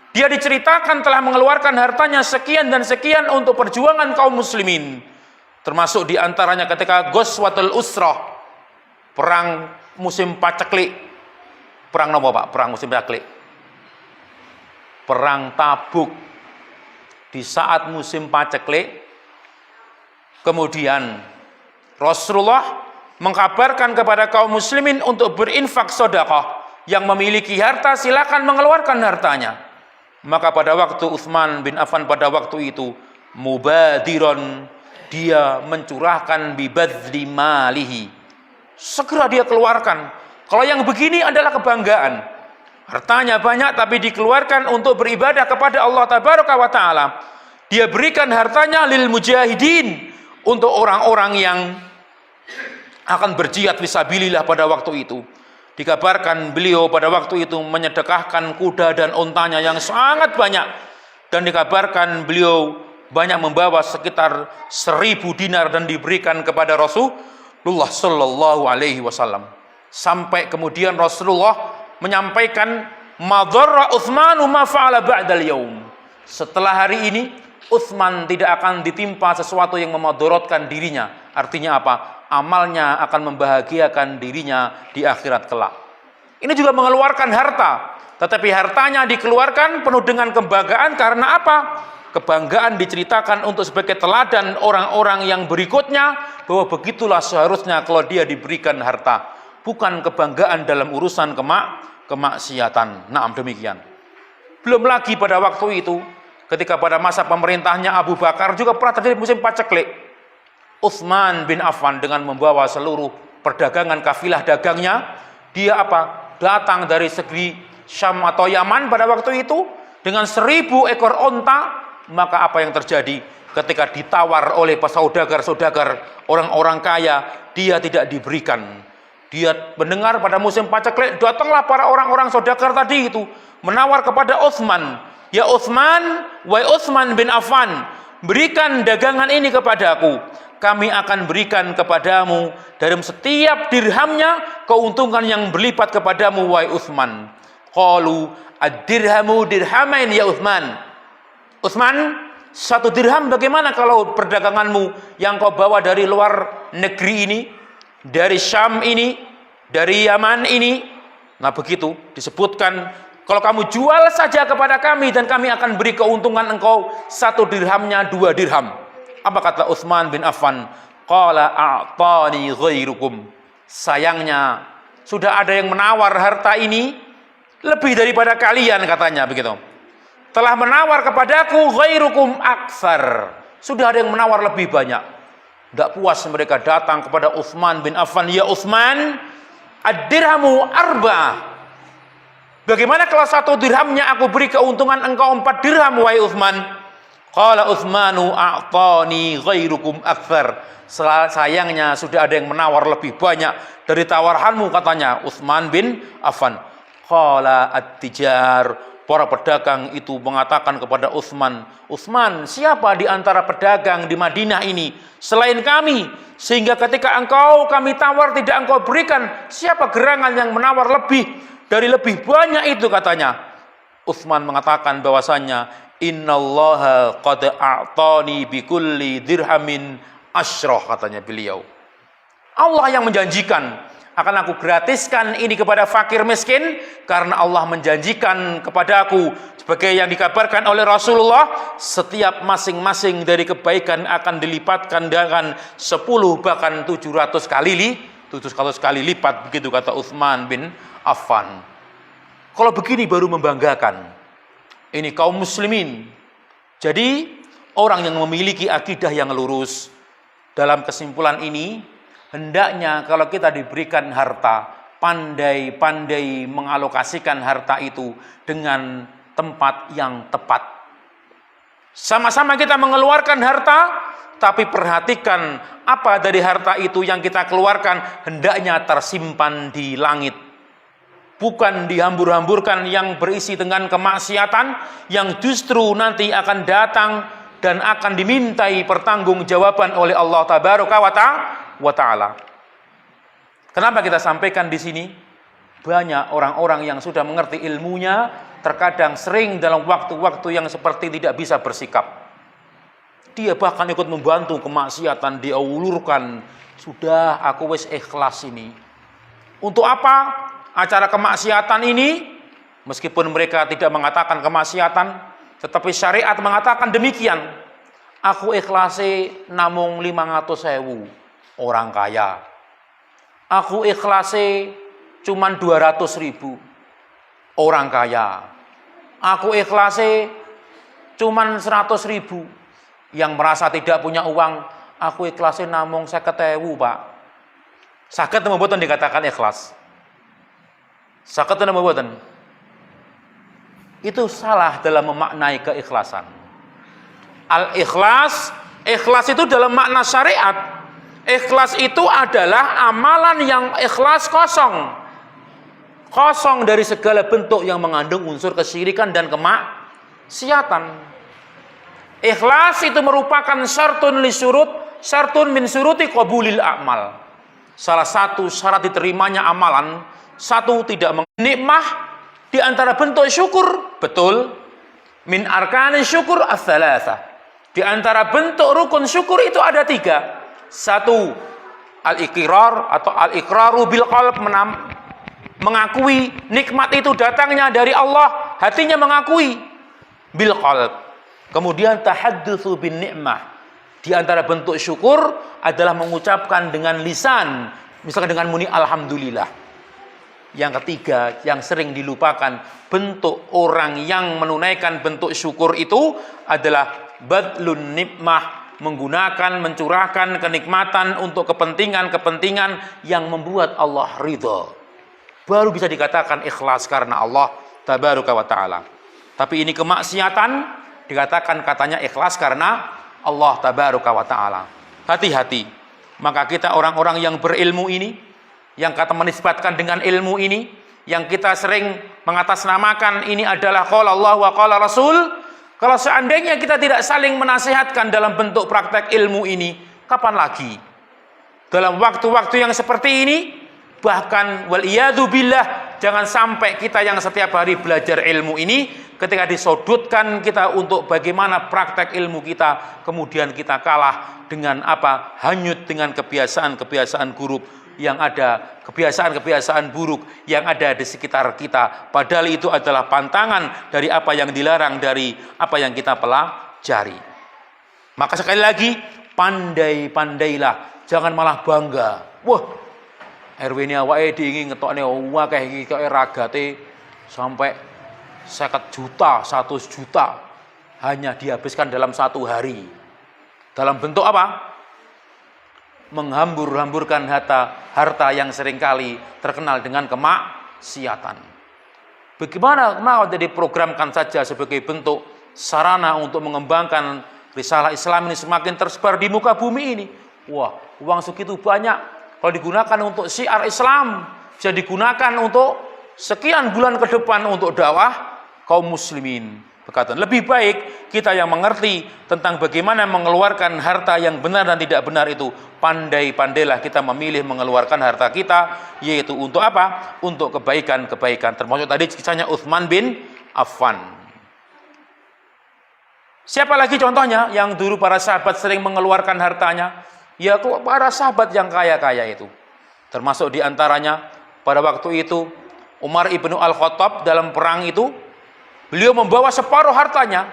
Dia diceritakan telah mengeluarkan hartanya sekian dan sekian untuk perjuangan kaum muslimin. Termasuk di antaranya ketika Ghazwatul Usrah, perang musim paceklik. Perang apa, Pak? Perang musim paceklik. Perang Tabuk. Di saat musim paceklik, kemudian Rasulullah mengkabarkan kepada kaum muslimin untuk berinfak sedekah. Yang memiliki harta silakan mengeluarkan hartanya. Maka pada waktu Utsman bin Affan pada waktu itu mubadiron, dia mencurahkan bibadli malihi, segera dia keluarkan. Kalau yang begini adalah kebanggaan, hartanya banyak tapi dikeluarkan untuk beribadah kepada Allah Tabaraka wa Ta'ala. Dia berikan hartanya lil mujahidin, untuk orang-orang yang akan berjihad fisabilillah pada waktu itu. Dikabarkan beliau pada waktu itu menyedekahkan kuda dan untanya yang sangat banyak, dan dikabarkan beliau banyak membawa sekitar 1000 dinar dan diberikan kepada Rasulullah Sallallahu Alaihi Wasallam. Sampai kemudian Rasulullah menyampaikan madharra Utsmanu ma fa'ala ba'dal yaum. Setelah hari ini Utsman tidak akan ditimpa sesuatu yang memadorotkan dirinya. Artinya apa? Amalnya akan membahagiakan dirinya di akhirat kelak. Ini juga mengeluarkan harta, tetapi hartanya dikeluarkan penuh dengan kebanggaan karena apa? kebanggaan diceritakan untuk sebagai teladan orang-orang yang berikutnya, bahwa begitulah seharusnya kalau dia diberikan harta, bukan kebanggaan dalam urusan kemaksiatan. Naam, demikian. Belum lagi pada waktu itu, ketika pada masa pemerintahnya Abu Bakar juga pernah terjadi musim paceklik. Utsman bin Affan dengan membawa seluruh perdagangan kafilah dagangnya, dia datang dari segi Syam atau Yaman pada waktu itu dengan 1000 ekor onta. Maka apa yang terjadi ketika ditawar oleh saudagar-saudagar orang-orang kaya, dia tidak diberikan. Dia mendengar pada musim paceklik, datanglah para orang-orang saudagar tadi itu menawar kepada Utsman, "Ya Utsman, wahai Utsman bin Affan, berikan dagangan ini kepadaku. Kami akan berikan kepadamu dari setiap dirhamnya keuntungan yang berlipat kepadamu, wahai Utsman." Qalu ad-dirhamu dirhamain ya Utsman. Utsman, 1 dirham bagaimana kalau perdaganganmu yang kau bawa dari luar negeri ini, dari Syam ini, dari Yaman ini? Nah, begitu disebutkan, kalau kamu jual saja kepada kami dan kami akan beri keuntungan engkau 1 dirhamnya 2 dirham. Apa kata Utsman bin Affan? Qala a'tani ghairukum. Sayangnya sudah ada yang menawar harta ini lebih daripada kalian, katanya begitu. Telah menawar kepadaku ghairukum aktsar. Sudah ada yang menawar lebih banyak. Tidak puas mereka datang kepada Utsman bin Affan, "Ya Utsman, ad-dirhamu arba'ah. Bagaimana kalau 1 dirhamnya aku beri keuntungan engkau 4 dirham, wahai Utsman?" Qala Utsmanu a'tani ghairukum aktsar. Sayangnya sudah ada yang menawar lebih banyak dari tawaranmu, katanya Utsman bin Affan. Qala at-tijar. Para pedagang itu mengatakan kepada Utsman, "Utsman, siapa di antara pedagang di Madinah ini selain kami, sehingga ketika kami tawar tidak engkau berikan? Siapa gerangan yang menawar lebih dari lebih banyak itu?" katanya. Utsman mengatakan bahwasanya, "Innallaha qad a'tani bikulli dirhamin asyrah," katanya beliau. Allah yang menjanjikan, akan aku gratiskan ini kepada fakir miskin, karena Allah menjanjikan kepadaku sebagai yang dikabarkan oleh Rasulullah, setiap masing-masing dari kebaikan akan dilipatkan dengan 10 bahkan 700 kali lipat, begitu kata Utsman bin Affan. Kalau begini baru membanggakan. Ini kaum muslimin. Jadi orang yang memiliki akidah yang lurus. Dalam kesimpulan ini, hendaknya kalau kita diberikan harta, pandai-pandai mengalokasikan harta itu dengan tempat yang tepat. Sama-sama kita mengeluarkan harta, tapi perhatikan apa dari harta itu yang kita keluarkan hendaknya tersimpan di langit. Bukan dihambur-hamburkan yang berisi dengan kemaksiatan, yang justru nanti akan datang dan akan dimintai pertanggungjawaban oleh Allah Tabaraka wa Ta'ala. Kenapa kita sampaikan di sini? Banyak orang-orang yang sudah mengerti ilmunya, terkadang sering dalam waktu-waktu yang seperti tidak bisa bersikap. Dia bahkan ikut membantu kemaksiatan, dia ulurkan, "Sudah, aku wis ikhlas ini." Untuk apa acara kemaksiatan ini? Meskipun mereka tidak mengatakan kemaksiatan, tetapi syariat mengatakan demikian. "Aku ikhlasi namung 500.000, orang kaya. Aku ikhlasi cuman 200.000, orang kaya. Aku ikhlasi cuman 100.000, yang merasa tidak punya uang. Aku ikhlasi namung 50.000, Pak." Saged napa mboten dikatakan ikhlas? Saged napa mboten? Itu salah dalam memaknai keikhlasan. Al-ikhlas, ikhlas itu dalam makna syariat. Ikhlas itu adalah amalan yang ikhlas kosong. Kosong dari segala bentuk yang mengandung unsur kesyirikan dan kemaksiatan. Ikhlas itu merupakan syartun li syurut, syartun min syuruti qabulil a'mal. Salah satu syarat diterimanya amalan, satu tidak nikmah di antara bentuk syukur, betul. Min arkani syukur ats-tsalatsah. Di antara bentuk rukun syukur itu ada 3. Satu, al-iqrar atau al-iqraru bil qalb, mengakui nikmat itu datangnya dari Allah, hatinya mengakui. Bil qalb, Kemudian tahaddutsu bin ni'mah. Di antara bentuk syukur adalah mengucapkan dengan lisan, misalkan dengan muni alhamdulillah. Yang ketiga, yang sering dilupakan, bentuk orang yang menunaikan bentuk syukur itu adalah badlun ni'mah, menggunakan, mencurahkan kenikmatan untuk kepentingan-kepentingan yang membuat Allah ridha. Baru bisa dikatakan ikhlas karena Allah tabaraka wa ta'ala. Tapi ini kemaksiatan, dikatakan katanya ikhlas karena Allah tabaraka wa ta'ala. Hati-hati. Maka kita orang-orang yang berilmu ini, yang kata menisbatkan dengan ilmu ini, yang kita sering mengatasnamakan ini adalah qala Allah wa qala Rasul. Kalau seandainya kita tidak saling menasihatkan dalam bentuk praktek ilmu ini, kapan lagi? Dalam waktu-waktu yang seperti ini, bahkan wal iyadu billah, jangan sampai kita yang setiap hari belajar ilmu ini, ketika disodutkan kita untuk bagaimana praktek ilmu kita, kemudian kita kalah dengan apa? Hanyut dengan kebiasaan-kebiasaan buruk yang ada, kebiasaan-kebiasaan buruk yang ada di sekitar kita. Padahal itu adalah pantangan dari apa yang dilarang, dari apa yang kita pelajari. Maka sekali lagi, pandai-pandailah, jangan malah bangga. Wah, RW ini awake diingin ngetokne akeh iki kok ragate sampai 50 juta, 100 juta hanya dihabiskan dalam satu hari. Dalam bentuk apa? Menghambur-hamburkan harta yang seringkali terkenal dengan kemaksiatan. Bagaimana mau diprogramkan saja sebagai bentuk sarana untuk mengembangkan risalah Islam ini semakin tersebar di muka bumi ini. Wah, uang segitu banyak. Kalau digunakan untuk syiar Islam, bisa digunakan untuk sekian bulan ke depan untuk dakwah kaum muslimin. Berkata, lebih baik kita yang mengerti tentang bagaimana mengeluarkan harta yang benar dan tidak benar itu, pandai-pandailah kita memilih mengeluarkan harta kita, yaitu untuk apa? Untuk kebaikan-kebaikan. Termasuk tadi kisahnya Utsman bin Affan. Siapa lagi contohnya yang dulu para sahabat sering mengeluarkan hartanya? Ya, para sahabat yang kaya-kaya itu. Termasuk diantaranya pada waktu itu Umar ibnu Al-Khattab dalam perang itu, beliau membawa separuh hartanya.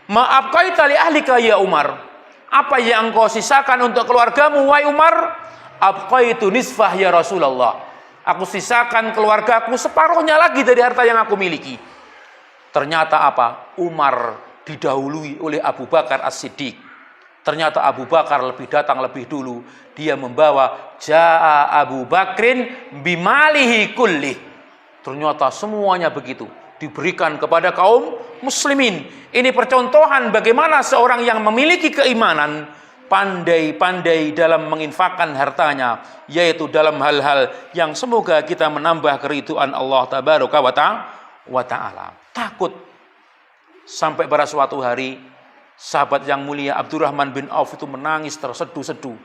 Ma'abqaita li ahlika ya Umar. Apa yang engkau sisakan untuk keluargamu wahai Umar? Abqaitu nisfah ya Rasulullah. Aku sisakan keluargaku separuhnya lagi dari harta yang aku miliki. Ternyata apa? Umar didahului oleh Abu Bakar As-Siddiq. Ternyata Abu Bakar datang lebih dulu. Dia membawa Ja'a Abu Bakrin bimalihi kullih. Ternyata semuanya begitu diberikan kepada kaum muslimin. Ini percontohan bagaimana seorang yang memiliki keimanan pandai-pandai dalam menginfakkan hartanya, yaitu dalam hal-hal yang semoga kita menambah keridhaan Allah tabaraka wa ta'ala. Takut sampai pada suatu hari sahabat yang mulia Abdurrahman bin Auf itu menangis terseduh-seduh.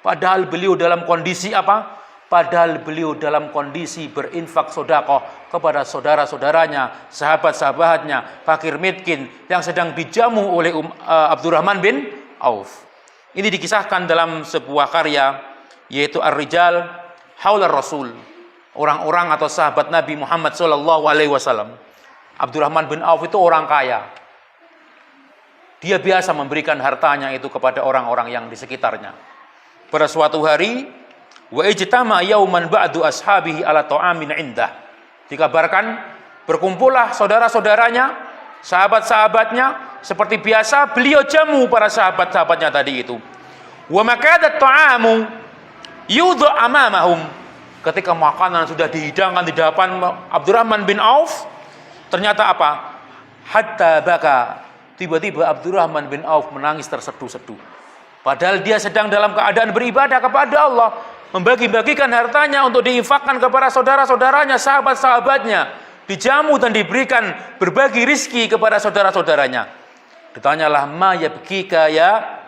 Padahal beliau dalam kondisi apa? Padahal beliau dalam kondisi berinfak sedekah kepada saudara-saudaranya, sahabat-sahabatnya, fakir miskin yang sedang dijamu oleh Abdurrahman bin Auf. Ini dikisahkan dalam sebuah karya, yaitu Ar-Rijal Haular Rasul. Orang-orang atau sahabat Nabi Muhammad SAW. Abdurrahman bin Auf itu orang kaya. Dia biasa memberikan hartanya itu kepada orang-orang yang di sekitarnya. Pada suatu hari, wa ijtama yauman ba'du ashabihi ala ta'amin indah. Dikabarkan berkumpullah saudara-saudaranya, sahabat-sahabatnya, seperti biasa beliau jamu para sahabat-sahabatnya tadi itu. Wa makadat ta'amu yudhu amamahum. Ketika makanan sudah dihidangkan di hadapan Abdurrahman bin Auf, ternyata apa? Hatta baka. Tiba-tiba Abdurrahman bin Auf menangis terseduh-seduh. Padahal dia sedang dalam keadaan beribadah kepada Allah, membagi-bagikan hartanya untuk diinfakkan kepada saudara-saudaranya, sahabat-sahabatnya, dijamu dan diberikan berbagi rizki kepada saudara-saudaranya. Ditanyalah, ma yabkika ya,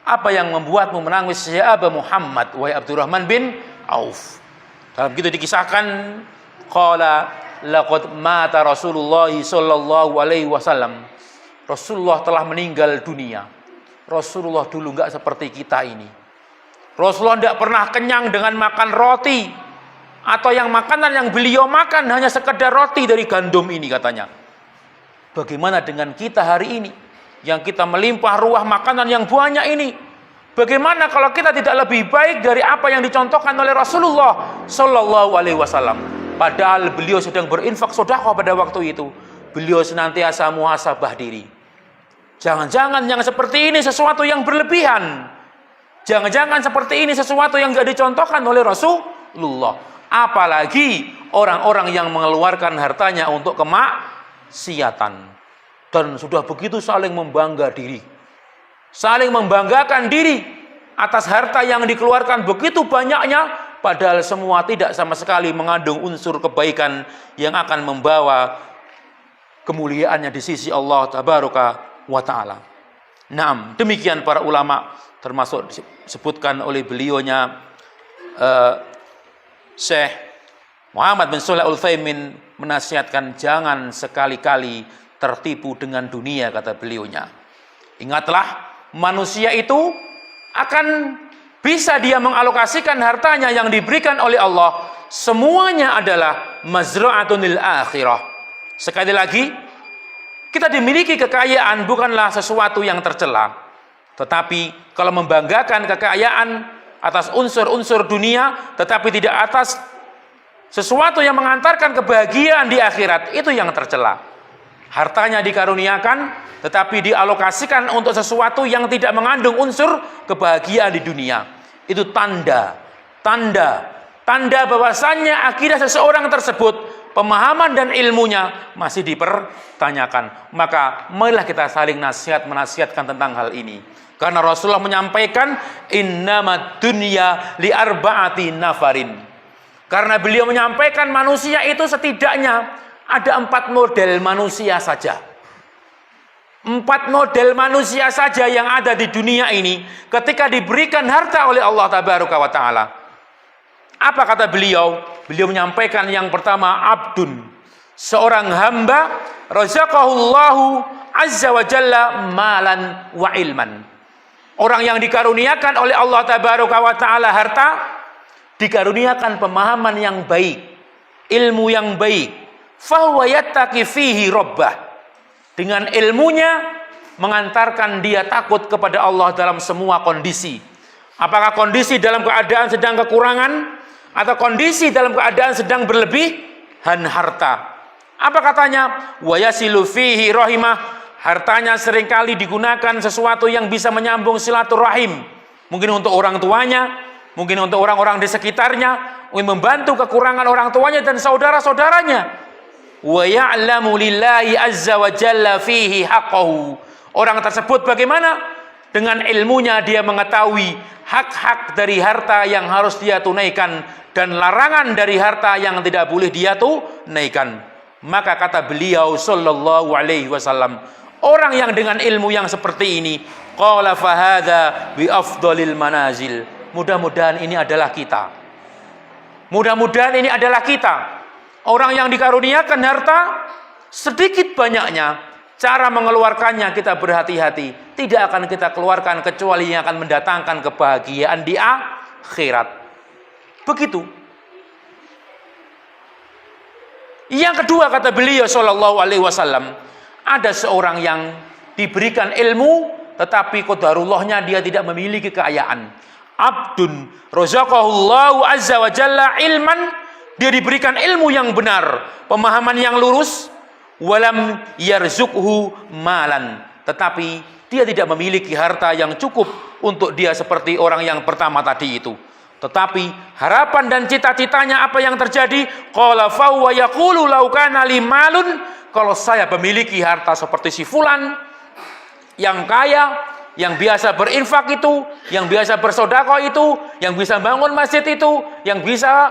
apa yang membuatmu menangis ya Aba Muhammad, wahai Abdurrahman bin Auf? Dalam begitu dikisahkan, qala laqad mata Rasulullah sallallahu alaihi wasallam. Rasulullah telah meninggal dunia. Rasulullah dulu enggak seperti kita ini. Rasulullah tidak pernah kenyang dengan makan roti, atau yang makanan yang beliau makan hanya sekedar roti dari gandum ini katanya. Bagaimana dengan kita hari ini? yang kita melimpah ruah makanan yang banyak ini. Bagaimana kalau kita tidak lebih baik dari apa yang dicontohkan oleh Rasulullah Shallallahu Alaihi Wasallam? Padahal beliau sedang berinfak sedekah pada waktu itu. Beliau senantiasa muhasabah diri. Jangan-jangan yang seperti ini sesuatu yang berlebihan. Jangan-jangan seperti ini sesuatu yang tidak dicontohkan oleh Rasulullah. Apalagi orang-orang yang mengeluarkan hartanya untuk kemaksiatan. Dan sudah begitu saling membangga diri. Saling membanggakan diri atas harta yang dikeluarkan begitu banyaknya. Padahal semua tidak sama sekali mengandung unsur kebaikan yang akan membawa kemuliaannya di sisi Allah Tabaraka wa Ta'ala. Naam, demikian para ulama, termasuk disebutkan oleh belionya Syekh Muhammad bin Shalih Al-Utsaimin menasihatkan jangan sekali-kali tertipu dengan dunia, kata belionya. Ingatlah, manusia itu akan bisa dia mengalokasikan hartanya yang diberikan oleh Allah, semuanya adalah mazra'atun lil akhirah. Sekali lagi, kita dimiliki kekayaan bukanlah sesuatu yang tercela, tetapi kalau membanggakan kekayaan atas unsur-unsur dunia tetapi tidak atas sesuatu yang mengantarkan kebahagiaan di akhirat, itu yang tercela. Hartanya dikaruniakan tetapi dialokasikan untuk sesuatu yang tidak mengandung unsur kebahagiaan di dunia, itu tanda bahwasannya akidah seseorang tersebut, pemahaman dan ilmunya masih dipertanyakan. Maka marilah kita saling menasihatkan tentang hal ini. Karena Rasulullah menyampaikan innamad dunya li arba'ati nafarin. Karena beliau menyampaikan manusia itu setidaknya ada 4 model manusia saja. 4 model manusia saja yang ada di dunia ini ketika diberikan harta oleh Allah Tabaraka wa Ta'ala. Apa kata beliau? Beliau menyampaikan yang pertama, abdun, seorang hamba, razaqahullahu azza wa jalla malan wa ilman. Orang yang dikaruniakan oleh Allah Tabaraka wa Ta'ala harta, dikaruniakan pemahaman yang baik, ilmu yang baik. Fahuwa yattaqi fihi rabbah. Dengan ilmunya mengantarkan dia takut kepada Allah dalam semua kondisi. Apakah kondisi dalam keadaan sedang kekurangan atau kondisi dalam keadaan sedang berlebihan harta. Apa katanya? Wa yasilu fihi rahimah. Hartanya seringkali digunakan sesuatu yang bisa menyambung silaturahim. Mungkin untuk orang tuanya, mungkin untuk orang-orang di sekitarnya, mungkin membantu kekurangan orang tuanya dan saudara-saudaranya. Wa ya'lamu lillahi azza wa jalla fihi haqqahu. Orang tersebut bagaimana? Dengan ilmunya dia mengetahui hak-hak dari harta yang harus dia tunaikan dan larangan dari harta yang tidak boleh dia tunaikan. Maka kata beliau sallallahu alaihi wasallam, orang yang dengan ilmu yang seperti ini, qala fahadha bi afdalil manazil. Mudah-mudahan ini adalah kita. Mudah-mudahan ini adalah kita. Orang yang dikaruniakan harta, sedikit banyaknya, cara mengeluarkannya kita berhati-hati. Tidak akan kita keluarkan kecuali yang akan mendatangkan kebahagiaan di akhirat. Begitu. Yang kedua kata beliau sallallahu alaihi wasallam, ada seorang yang diberikan ilmu tetapi qadarullahnya dia tidak memiliki kekayaan. Abdun razaqahullahu azza wa jalla ilman, dia diberikan ilmu yang benar, pemahaman yang lurus, walam yarzuqhu malan, tetapi dia tidak memiliki harta yang cukup untuk dia seperti orang yang pertama tadi itu. Tetapi harapan dan cita-citanya apa yang terjadi? Qala fa huwa yaqulu law kana li malun, kalau saya memiliki harta seperti si fulan yang kaya, yang biasa berinfak itu, yang biasa bersedekah itu, yang bisa bangun masjid itu, yang bisa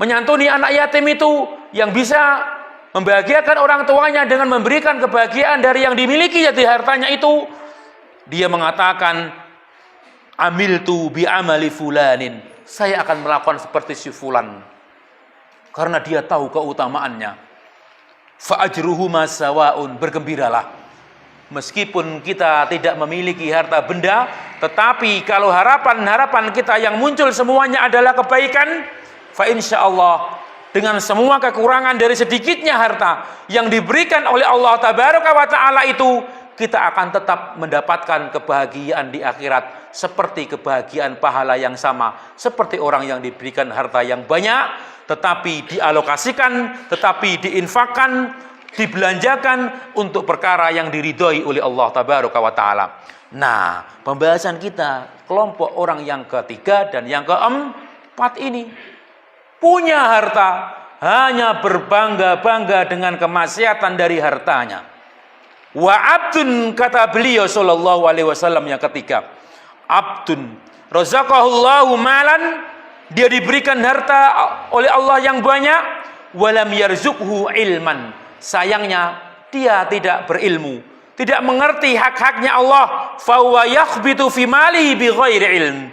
menyantuni anak yatim itu, yang bisa membahagiakan orang tuanya dengan memberikan kebahagiaan dari yang dimiliki yaitu hartanya itu, dia mengatakan amiltu bi amali fulanin, saya akan melakukan seperti si fulan karena dia tahu keutamaannya. Fa ajruhu masawaun, bergembiralah meskipun kita tidak memiliki harta benda, tetapi kalau harapan kita yang muncul semuanya adalah kebaikan, fa insyaallah dengan semua kekurangan dari sedikitnya harta yang diberikan oleh Allah Tabaraka wa Ta'ala itu, kita akan tetap mendapatkan kebahagiaan di akhirat seperti kebahagiaan pahala yang sama seperti orang yang diberikan harta yang banyak tetapi dialokasikan, tetapi diinfakkan, dibelanjakan untuk perkara yang diridhoi oleh Allah Tabaraka wa Ta'ala. Nah, pembahasan kita kelompok orang yang ketiga dan yang keempat ini punya harta, hanya berbangga-bangga dengan kemaksiatan dari hartanya. Wa abdun, kata beliau sallallahu alaihi wasallam yang ketiga, abdun razaqahullahu malan, dia diberikan harta oleh Allah yang banyak, walam yarzuqhu ilman, sayangnya dia tidak berilmu, tidak mengerti hak-haknya Allah, fa huwa yakhbitu fi malihi bighairi ilm,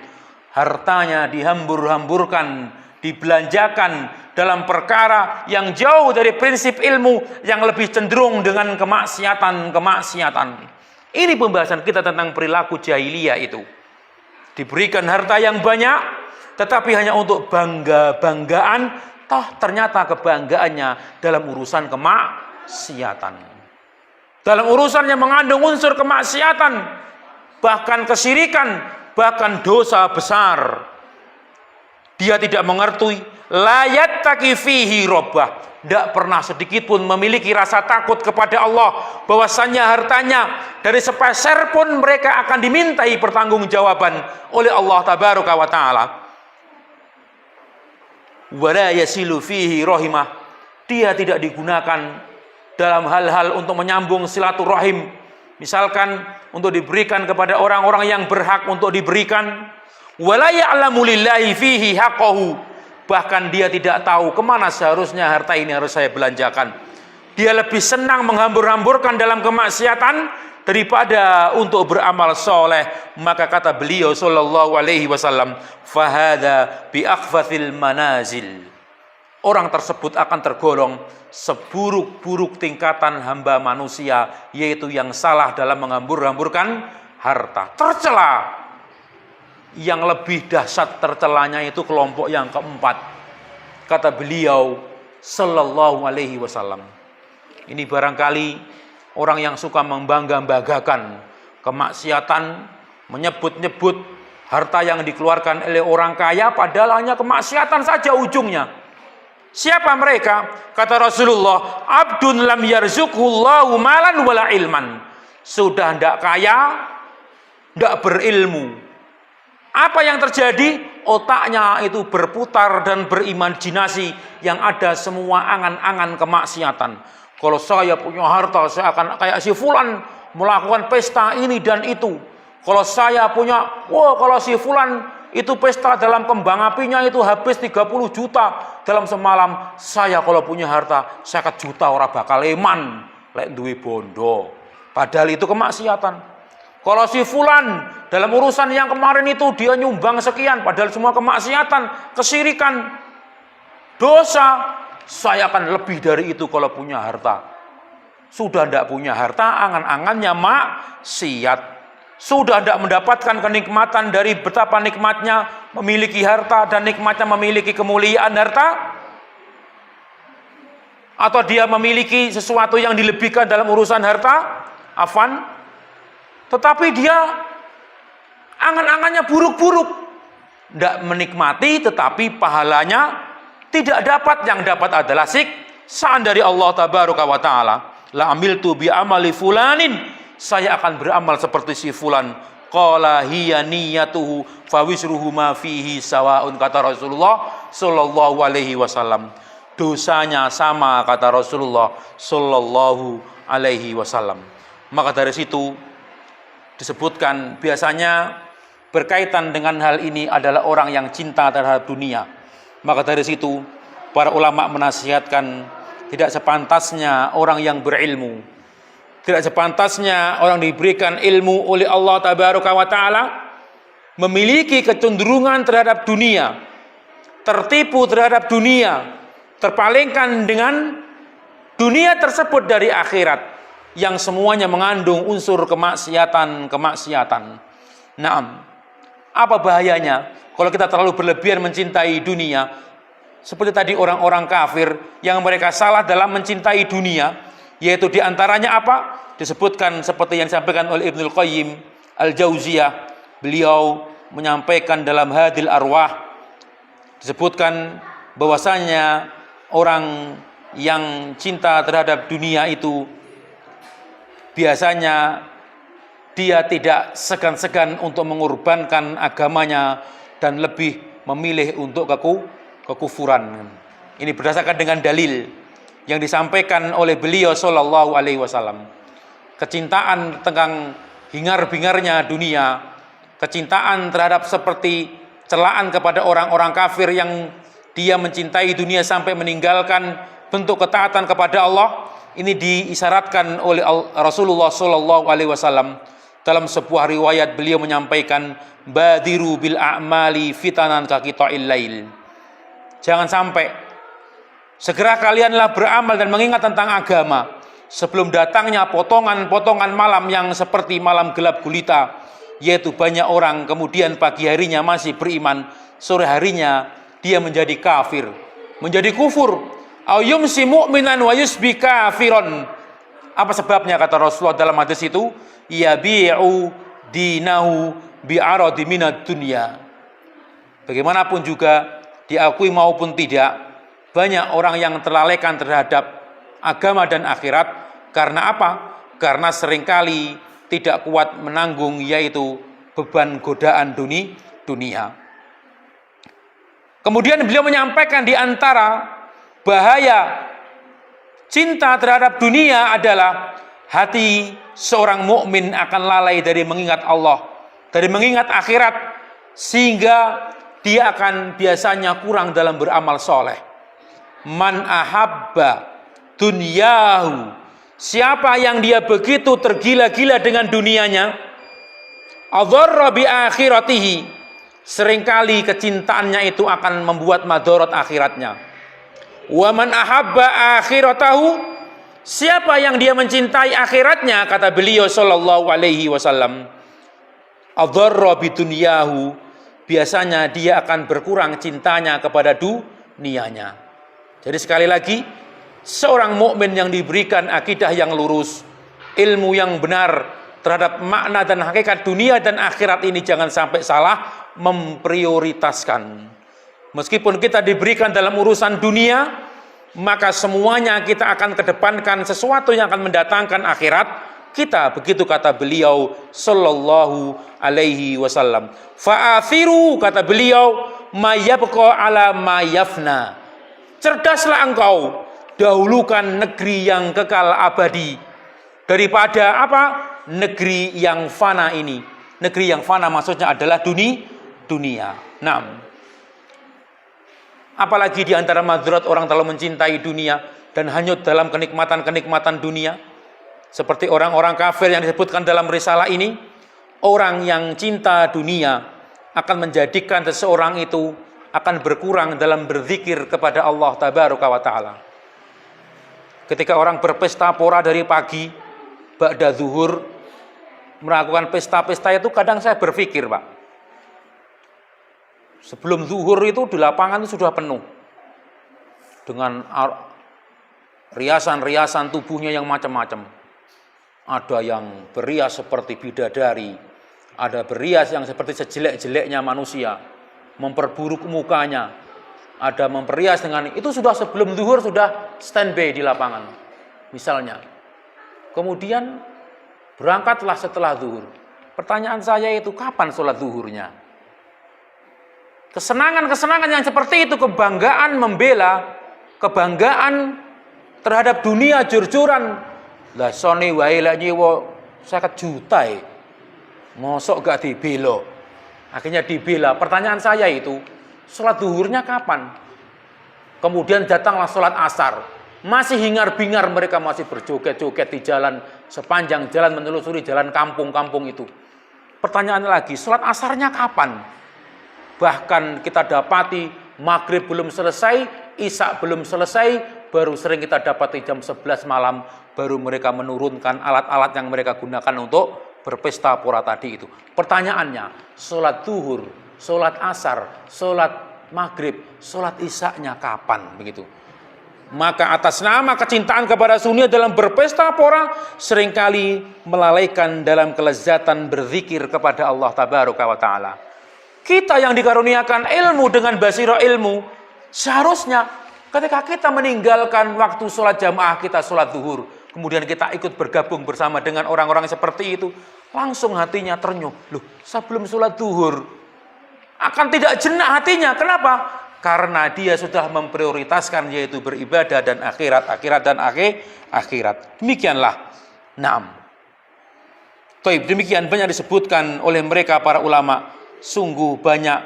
hartanya dihambur-hamburkan, dibelanjakan dalam perkara yang jauh dari prinsip ilmu, yang lebih cenderung dengan kemaksiatan. Ini pembahasan kita tentang perilaku jahiliyah itu. Diberikan harta yang banyak, tetapi hanya untuk bangga-banggaan, toh ternyata kebanggaannya dalam urusan kemaksiatan. Dalam urusan yang mengandung unsur kemaksiatan, bahkan kesyirikan, bahkan dosa besar. Dia tidak mengerti, la yattaqi fihi rabbah, tidak pernah sedikit pun memiliki rasa takut kepada Allah, bahwasanya hartanya dari sepeser pun mereka akan dimintai pertanggungjawaban oleh Allah Tabaraka wa Ta'ala. Wa la yasilu fihi rahimah, dia tidak digunakan dalam hal-hal untuk menyambung silaturahim, misalkan untuk diberikan kepada orang-orang yang berhak untuk diberikan. Wala ya'lamu lillahi fihi haqqahu, bahkan dia tidak tahu kemana seharusnya harta ini harus saya belanjakan. Dia lebih senang menghambur-hamburkan dalam kemaksiatan daripada untuk beramal soleh. Maka kata beliau sallallahu alaihi wasallam, fahada bi akhfathil manazil, orang tersebut akan tergolong seburuk-buruk tingkatan hamba manusia, yaitu yang salah dalam menghambur-hamburkan harta. Tercela. Yang lebih dahsyat tercelanya itu kelompok yang keempat. Kata beliau sallallahu alaihi wasallam, ini barangkali orang yang suka membangga-banggakan kemaksiatan, menyebut-nyebut harta yang dikeluarkan oleh orang kaya padahal hanya kemaksiatan saja ujungnya. Siapa mereka? Kata Rasulullah, abdun lam yarzuqhullahu malan wala ilman, sudah tidak kaya, tidak berilmu. Apa yang terjadi? Otaknya itu berputar dan berimajinasi yang ada semua angan-angan kemaksiatan. Kalau saya punya harta, saya akan kayak si fulan, melakukan pesta ini dan itu. Kalau saya punya, kalau si fulan itu pesta dalam kembang apinya itu habis 30 juta dalam semalam. Saya kalau punya harta 50 juta orang bakal leman, lek duwe bondo. Padahal itu kemaksiatan. Kalau si fulan dalam urusan yang kemarin itu dia nyumbang sekian, padahal semua kemaksiatan, kesyirikan, dosa. Saya akan lebih dari itu kalau punya harta. Sudah tidak punya harta, angan-angannya maksiat. Sudah tidak mendapatkan kenikmatan dari betapa nikmatnya memiliki harta dan nikmatnya memiliki kemuliaan harta. Atau dia memiliki sesuatu yang dilebihkan dalam urusan harta, afan. Tetapi dia angan-angannya buruk-buruk, tidak menikmati, tetapi pahalanya tidak dapat. Yang dapat adalah siksaan dari Allah Tabaraka wa Ta'ala. La amiltu bi amali fulanin, saya akan beramal seperti si fulan. Qala hiya niyatuhu fawisruhu ma fihi sawaun, kata Rasulullah sallallahu alaihi wasallam. Dosanya sama, kata Rasulullah sallallahu alaihi wasallam. Maka dari situ disebutkan biasanya berkaitan dengan hal ini adalah orang yang cinta terhadap dunia. Maka dari situ para ulama menasihatkan tidak sepantasnya orang yang berilmu, tidak sepantasnya orang diberikan ilmu oleh Allah Tabaraka wa Ta'ala memiliki kecenderungan terhadap dunia, tertipu terhadap dunia, terpalingkan dengan dunia tersebut dari akhirat, yang semuanya mengandung unsur kemaksiatan. Naam, apa bahayanya kalau kita terlalu berlebihan mencintai dunia? Seperti tadi orang-orang kafir yang mereka salah dalam mencintai dunia. Yaitu diantaranya apa? Disebutkan seperti yang disampaikan oleh Ibnul Qayyim Al-Jauziyah. Beliau menyampaikan dalam Hadil Arwah, disebutkan bahwasanya orang yang cinta terhadap dunia itu biasanya dia tidak segan-segan untuk mengorbankan agamanya dan lebih memilih untuk kekufuran. Ini berdasarkan dengan dalil yang disampaikan oleh beliau sallallahu alaihi wasallam. Kecintaan tentang hingar-bingarnya dunia, kecintaan terhadap seperti celaan kepada orang-orang kafir yang dia mencintai dunia sampai meninggalkan bentuk ketaatan kepada Allah, ini diisyaratkan oleh Rasulullah sallallahu alaihi wasallam. Dalam sebuah riwayat beliau menyampaikan, badiru bil a'mali fitanan ka qita'il lail. Jangan sampai, segera kalianlah beramal dan mengingat tentang agama sebelum datangnya potongan-potongan malam yang seperti malam gelap gulita, yaitu banyak orang kemudian pagi harinya masih beriman, sore harinya dia menjadi kafir, menjadi kufur. Au yumsi mu'minan wa yusbi kafiron. Apa sebabnya kata Rasulullah dalam hadis itu? Yabi'u dinahu bi'aradi minad dunya. Bagaimanapun juga, diakui maupun tidak, banyak orang yang terlalaikan terhadap agama dan akhirat. Karena apa? Karena seringkali tidak kuat menanggung, yaitu beban godaan dunia. Kemudian beliau menyampaikan di antara bahaya cinta terhadap dunia adalah hati seorang mukmin akan lalai dari mengingat Allah, dari mengingat akhirat, sehingga dia akan biasanya kurang dalam beramal soleh. Man ahabba dunyahu, siapa yang dia begitu tergila-gila dengan dunianya, adharra bi akhiratihi, seringkali kecintaannya itu akan membuat madorot akhiratnya. Wa man ahabba akhiratahu, siapa yang dia mencintai akhiratnya, kata beliau sallallahu alaihi wasallam, adharra bi dunyahu, biasanya dia akan berkurang cintanya kepada dunianya. Jadi sekali lagi, seorang mukmin yang diberikan akidah yang lurus, ilmu yang benar terhadap makna dan hakikat dunia dan akhirat ini, jangan sampai salah memprioritaskan. Meskipun kita diberikan dalam urusan dunia, maka semuanya kita akan kedepankan sesuatu yang akan mendatangkan akhirat kita. Begitu kata beliau sallallahu alaihi wasallam. Fa'athiru, kata beliau, ma yabqa ala ma yafna. Cerdaslah engkau, dahulukan negeri yang kekal abadi daripada apa? Negeri yang fana ini. Negeri yang fana maksudnya adalah dunia. Nah, apalagi di antara madharat orang terlalu mencintai dunia dan hanyut dalam kenikmatan-kenikmatan dunia, seperti orang-orang kafir yang disebutkan dalam risalah ini. Orang yang cinta dunia akan menjadikan seseorang itu akan berkurang dalam berzikir kepada Allah tabaraka wa ta'ala. Ketika orang berpesta pora dari pagi, ba'da zuhur, melakukan pesta-pesta itu, kadang saya berpikir, Pak, sebelum zuhur itu di lapangan itu sudah penuh dengan riasan-riasan tubuhnya yang macam-macam. Ada yang berias seperti bidadari, ada berias yang seperti sejelek-jeleknya manusia, memperburuk mukanya, ada memperias dengan itu, sudah sebelum zuhur sudah standby di lapangan misalnya. Kemudian berangkatlah setelah zuhur. Pertanyaan saya itu, kapan sholat zuhurnya? Kesenangan-kesenangan yang seperti itu, kebanggaan membela, kebanggaan terhadap dunia jur-juran. Lah sone wae lek nyewa 50 juta mosok gak dibela. Akhirnya dibela. Pertanyaan saya itu, sholat zuhurnya kapan? Kemudian datanglah sholat asar. Masih hingar-bingar mereka, masih berjoget-joget di jalan, sepanjang jalan menelusuri jalan kampung-kampung itu. Pertanyaan lagi, sholat asarnya kapan? Bahkan kita dapati maghrib belum selesai, isya belum selesai, baru sering kita dapati jam 11 malam baru mereka menurunkan alat-alat yang mereka gunakan untuk berpesta pora tadi itu. Pertanyaannya, sholat zuhur, sholat asar, sholat maghrib, sholat isya-nya kapan? Begitu. Maka atas nama kecintaan kepada dunia dalam berpesta pora seringkali melalaikan dalam kelezatan berzikir kepada Allah Tabaraka wa Ta'ala. Kita yang dikaruniakan ilmu dengan basirah ilmu, seharusnya ketika kita meninggalkan waktu sholat jamaah kita sholat zuhur, kemudian kita ikut bergabung bersama dengan orang-orang seperti itu, langsung hatinya ternyuh. Loh, sebelum sholat zuhur akan tidak jenak hatinya. Kenapa? Karena dia sudah memprioritaskan yaitu beribadah dan akhirat dan akhirat. Demikianlah. Naam. Taib, demikian banyak disebutkan oleh mereka para ulama. Sungguh banyak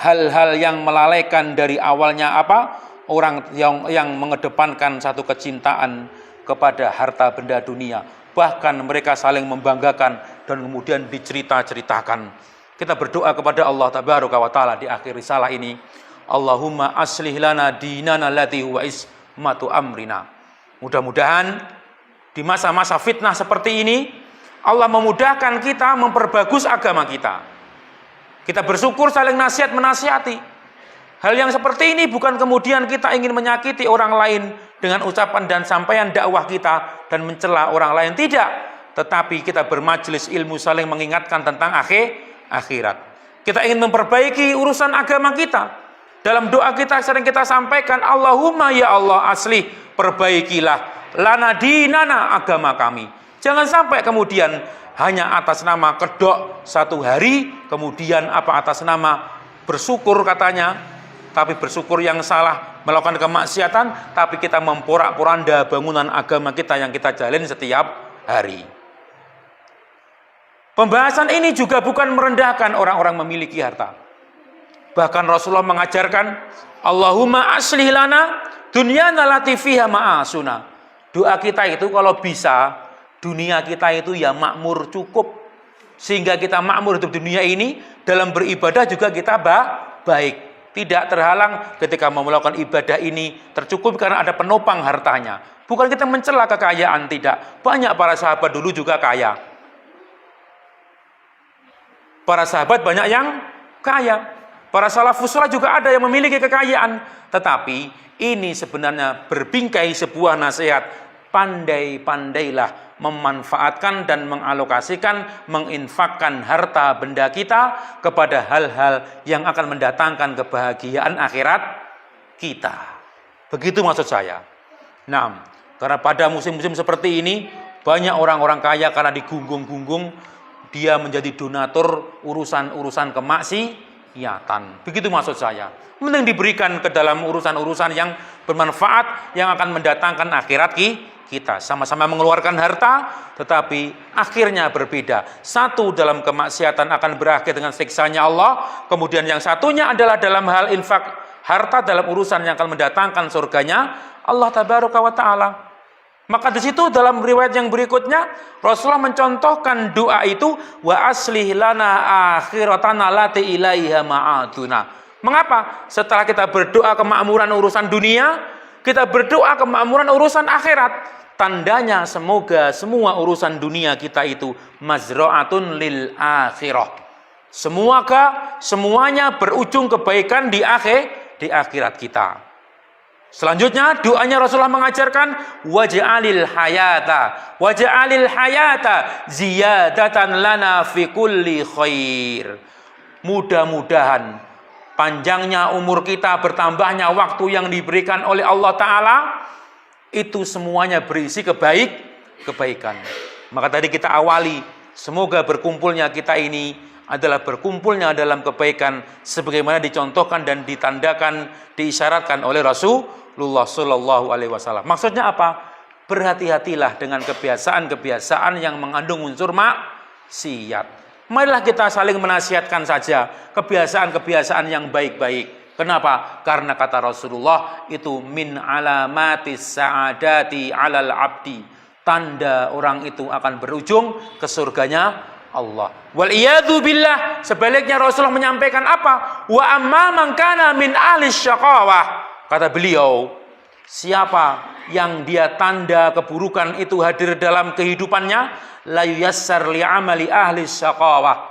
hal-hal yang melalaikan dari awalnya apa? Orang yang mengedepankan satu kecintaan kepada harta benda dunia. Bahkan mereka saling membanggakan dan kemudian dicerita-ceritakan. Kita berdoa kepada Allah Tabaraka wa Ta'ala di akhir risalah ini. Allahumma aslih lana dinana allati huwa ismatu amrina. Mudah-mudahan di masa-masa fitnah seperti ini Allah memudahkan kita memperbagus agama kita. Kita bersyukur saling nasihat menasihati. Hal yang seperti ini bukan kemudian kita ingin menyakiti orang lain dengan ucapan dan sampaian dakwah kita dan mencela orang lain, tidak. Tetapi kita bermajelis ilmu saling mengingatkan tentang akhirat. Kita ingin memperbaiki urusan agama kita. Dalam doa kita sering kita sampaikan, Allahumma ya Allah aslih, perbaikilah lana dinana, agama kami. Jangan sampai kemudian hanya atas nama kedok satu hari, kemudian atas nama bersyukur katanya, tapi bersyukur yang salah, melakukan kemaksiatan, tapi kita memporak-poranda bangunan agama kita yang kita jalin setiap hari. Pembahasan ini juga bukan merendahkan orang-orang memiliki harta. Bahkan Rasulullah mengajarkan, Allahumma aslih lana dunyana lati fiha ma'asuna. Doa kita itu kalau bisa, dunia kita itu ya makmur, cukup. Sehingga kita makmur hidup dunia ini, dalam beribadah juga kita baik. Tidak terhalang ketika mau melakukan ibadah ini, tercukupi karena ada penopang hartanya. Bukan kita mencela kekayaan, tidak. Banyak para sahabat dulu juga kaya. Para sahabat banyak yang kaya. Para salafus saleh juga ada yang memiliki kekayaan. Tetapi ini sebenarnya berbingkai sebuah nasihat. Pandai-pandailah memanfaatkan dan mengalokasikan, menginfakkan harta benda kita kepada hal-hal yang akan mendatangkan kebahagiaan akhirat kita. Begitu maksud saya. Nah, karena pada musim-musim seperti ini, banyak orang-orang kaya karena digunggung-gunggung, dia menjadi donatur urusan-urusan kemaksiatan. Begitu maksud saya. Mending diberikan ke dalam urusan-urusan yang bermanfaat, yang akan mendatangkan akhirat kita. Sama-sama mengeluarkan harta, tetapi akhirnya berbeda. Satu dalam kemaksiatan akan berakhir dengan siksanya Allah, kemudian yang satunya adalah dalam hal infak harta dalam urusan yang akan mendatangkan surganya Allah Tabaraka wa Ta'ala. Maka di situ dalam riwayat yang berikutnya Rasulullah mencontohkan doa itu, wa aslih lana akhiratana lati ilaiha ma'aduna. Mengapa? Setelah kita berdoa kemakmuran urusan dunia, kita berdoa kemakmuran urusan akhirat. Tandanya semoga semua urusan dunia kita itu mazra'atun lil akhirah. Semuanya berujung kebaikan di akhirat kita. Selanjutnya doanya Rasulullah mengajarkan waj'alil hayata ziyadatan lana fi kulli khair. Mudah-mudahan panjangnya umur kita, bertambahnya waktu yang diberikan oleh Allah Ta'ala, itu semuanya berisi kebaikan. Maka tadi kita awali, semoga berkumpulnya kita ini adalah berkumpulnya dalam kebaikan sebagaimana dicontohkan dan ditandakan, diisyaratkan oleh Rasulullah Shallallahu Alaihi Wasallam. Maksudnya apa? Berhati-hatilah dengan kebiasaan-kebiasaan yang mengandung unsur maksiat. Marilah kita saling menasihatkan saja kebiasaan-kebiasaan yang baik-baik. Kenapa? Karena kata Rasulullah itu min alamatis sa'adati alal abdi. Tanda orang itu akan berujung ke surganya Allah. Wal iyadu billah. Sebaliknya Rasulullah menyampaikan apa? Wa amma man kana min ahli syaqawah. Kata beliau, siapa yang dia tanda keburukan itu hadir dalam kehidupannya, la yuyassar li amali ahli syaqawah.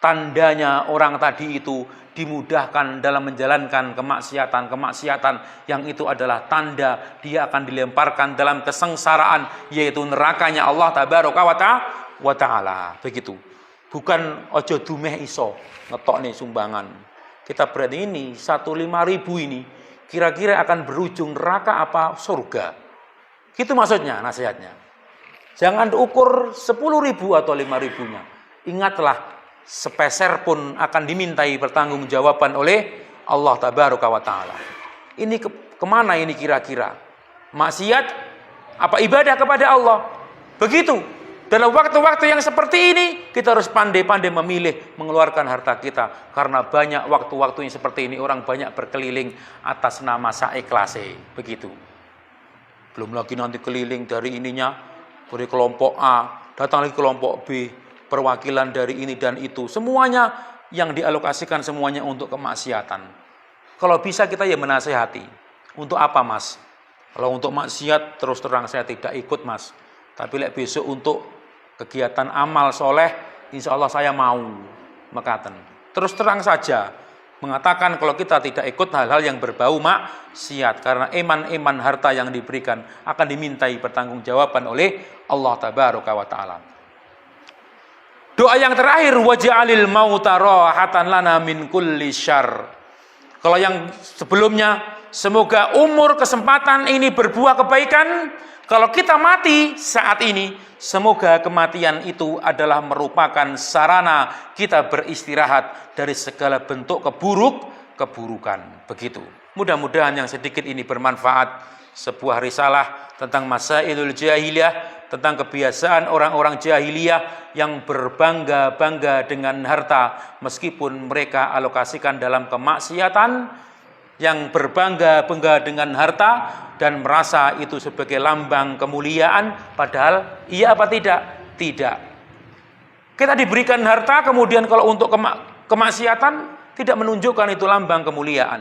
Tandanya orang tadi itu dimudahkan dalam menjalankan kemaksiatan yang itu adalah tanda dia akan dilemparkan dalam kesengsaraan, yaitu nerakanya Allah tabaraka wa ta'ala. Begitu. Bukan ojo dumeh iso ngetok nih sumbangan. Kita berarti ini 1.500.000 ini kira-kira akan berujung neraka apa surga. Gitu maksudnya nasihatnya. Jangan diukur 10.000 atau 5.000-nya. Ingatlah, sepeser pun akan dimintai pertanggungjawaban oleh Allah tabaraka wa ta'ala. Ini kemana ini kira-kira? Maksiat apa ibadah kepada Allah? Begitu. Dalam waktu-waktu yang seperti ini, kita harus pandai-pandai memilih mengeluarkan harta kita. Karena banyak waktu-waktu yang seperti ini, orang banyak berkeliling atas nama saiklase. Begitu. Belum lagi nanti keliling dari ininya, dari kelompok A, datang lagi kelompok B, perwakilan dari ini dan itu. Semuanya yang dialokasikan semuanya untuk kemaksiatan. Kalau bisa kita ya menasehati. Untuk apa, Mas? Kalau untuk maksiat, terus terang saya tidak ikut, Mas. Tapi besok untuk kegiatan amal soleh, insya Allah saya mau mekaten. Terus terang saja mengatakan kalau kita tidak ikut hal-hal yang berbau maksiat, karena eman harta yang diberikan akan dimintai pertanggungjawaban oleh Allah tabaraka wa ta'ala. Doa yang terakhir, waj'alil mauta rahatan lana min kulli syarr. Kalau yang sebelumnya, semoga umur kesempatan ini berbuah kebaikan. Kalau kita mati saat ini, semoga kematian itu adalah merupakan sarana kita beristirahat dari segala bentuk keburukan. Begitu. Mudah-mudahan yang sedikit ini bermanfaat. Sebuah risalah tentang masailul jahiliyah, tentang kebiasaan orang-orang jahiliyah yang berbangga-bangga dengan harta meskipun mereka alokasikan dalam kemaksiatan, yang berbangga-bangga dengan harta dan merasa itu sebagai lambang kemuliaan, padahal iya apa tidak? Tidak. Kita diberikan harta, kemudian kalau untuk kemaksiatan tidak menunjukkan itu lambang kemuliaan.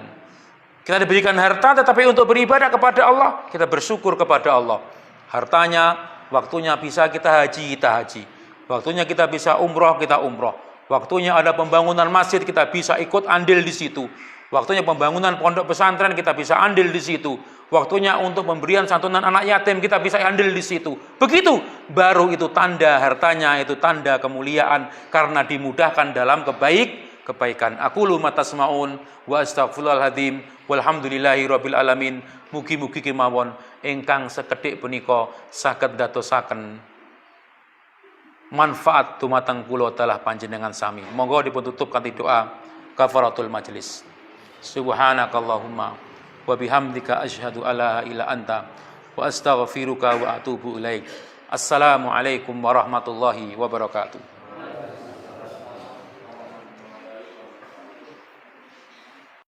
Kita diberikan harta tetapi untuk beribadah kepada Allah, kita bersyukur kepada Allah. Hartanya, waktunya bisa kita haji. Waktunya kita bisa umroh, kita umroh. Waktunya ada pembangunan masjid, kita bisa ikut andil di situ. Waktunya pembangunan pondok pesantren, kita bisa andil di situ. Waktunya untuk pemberian santunan anak yatim, kita bisa andil di situ. Begitu, baru itu tanda hartanya, itu tanda kemuliaan karena dimudahkan dalam kebaikan. Aqulu ma tasmaun wa astaghfirullahal adzim walhamdulillahi rabbil alamin. Mugi-mugi kemawon ingkang sekedhik punika saged dadosaken manfaat dumateng kula dalah panjenengan sami. Monggo dipun tutup kanthi doa kafaratul majelis. Subhanakallahumma wa bihamdika asyhadu alla ilaha illa anta wa astaghfiruka wa atubu ilaik. Assalamualaikum warahmatullahi wabarakatuh.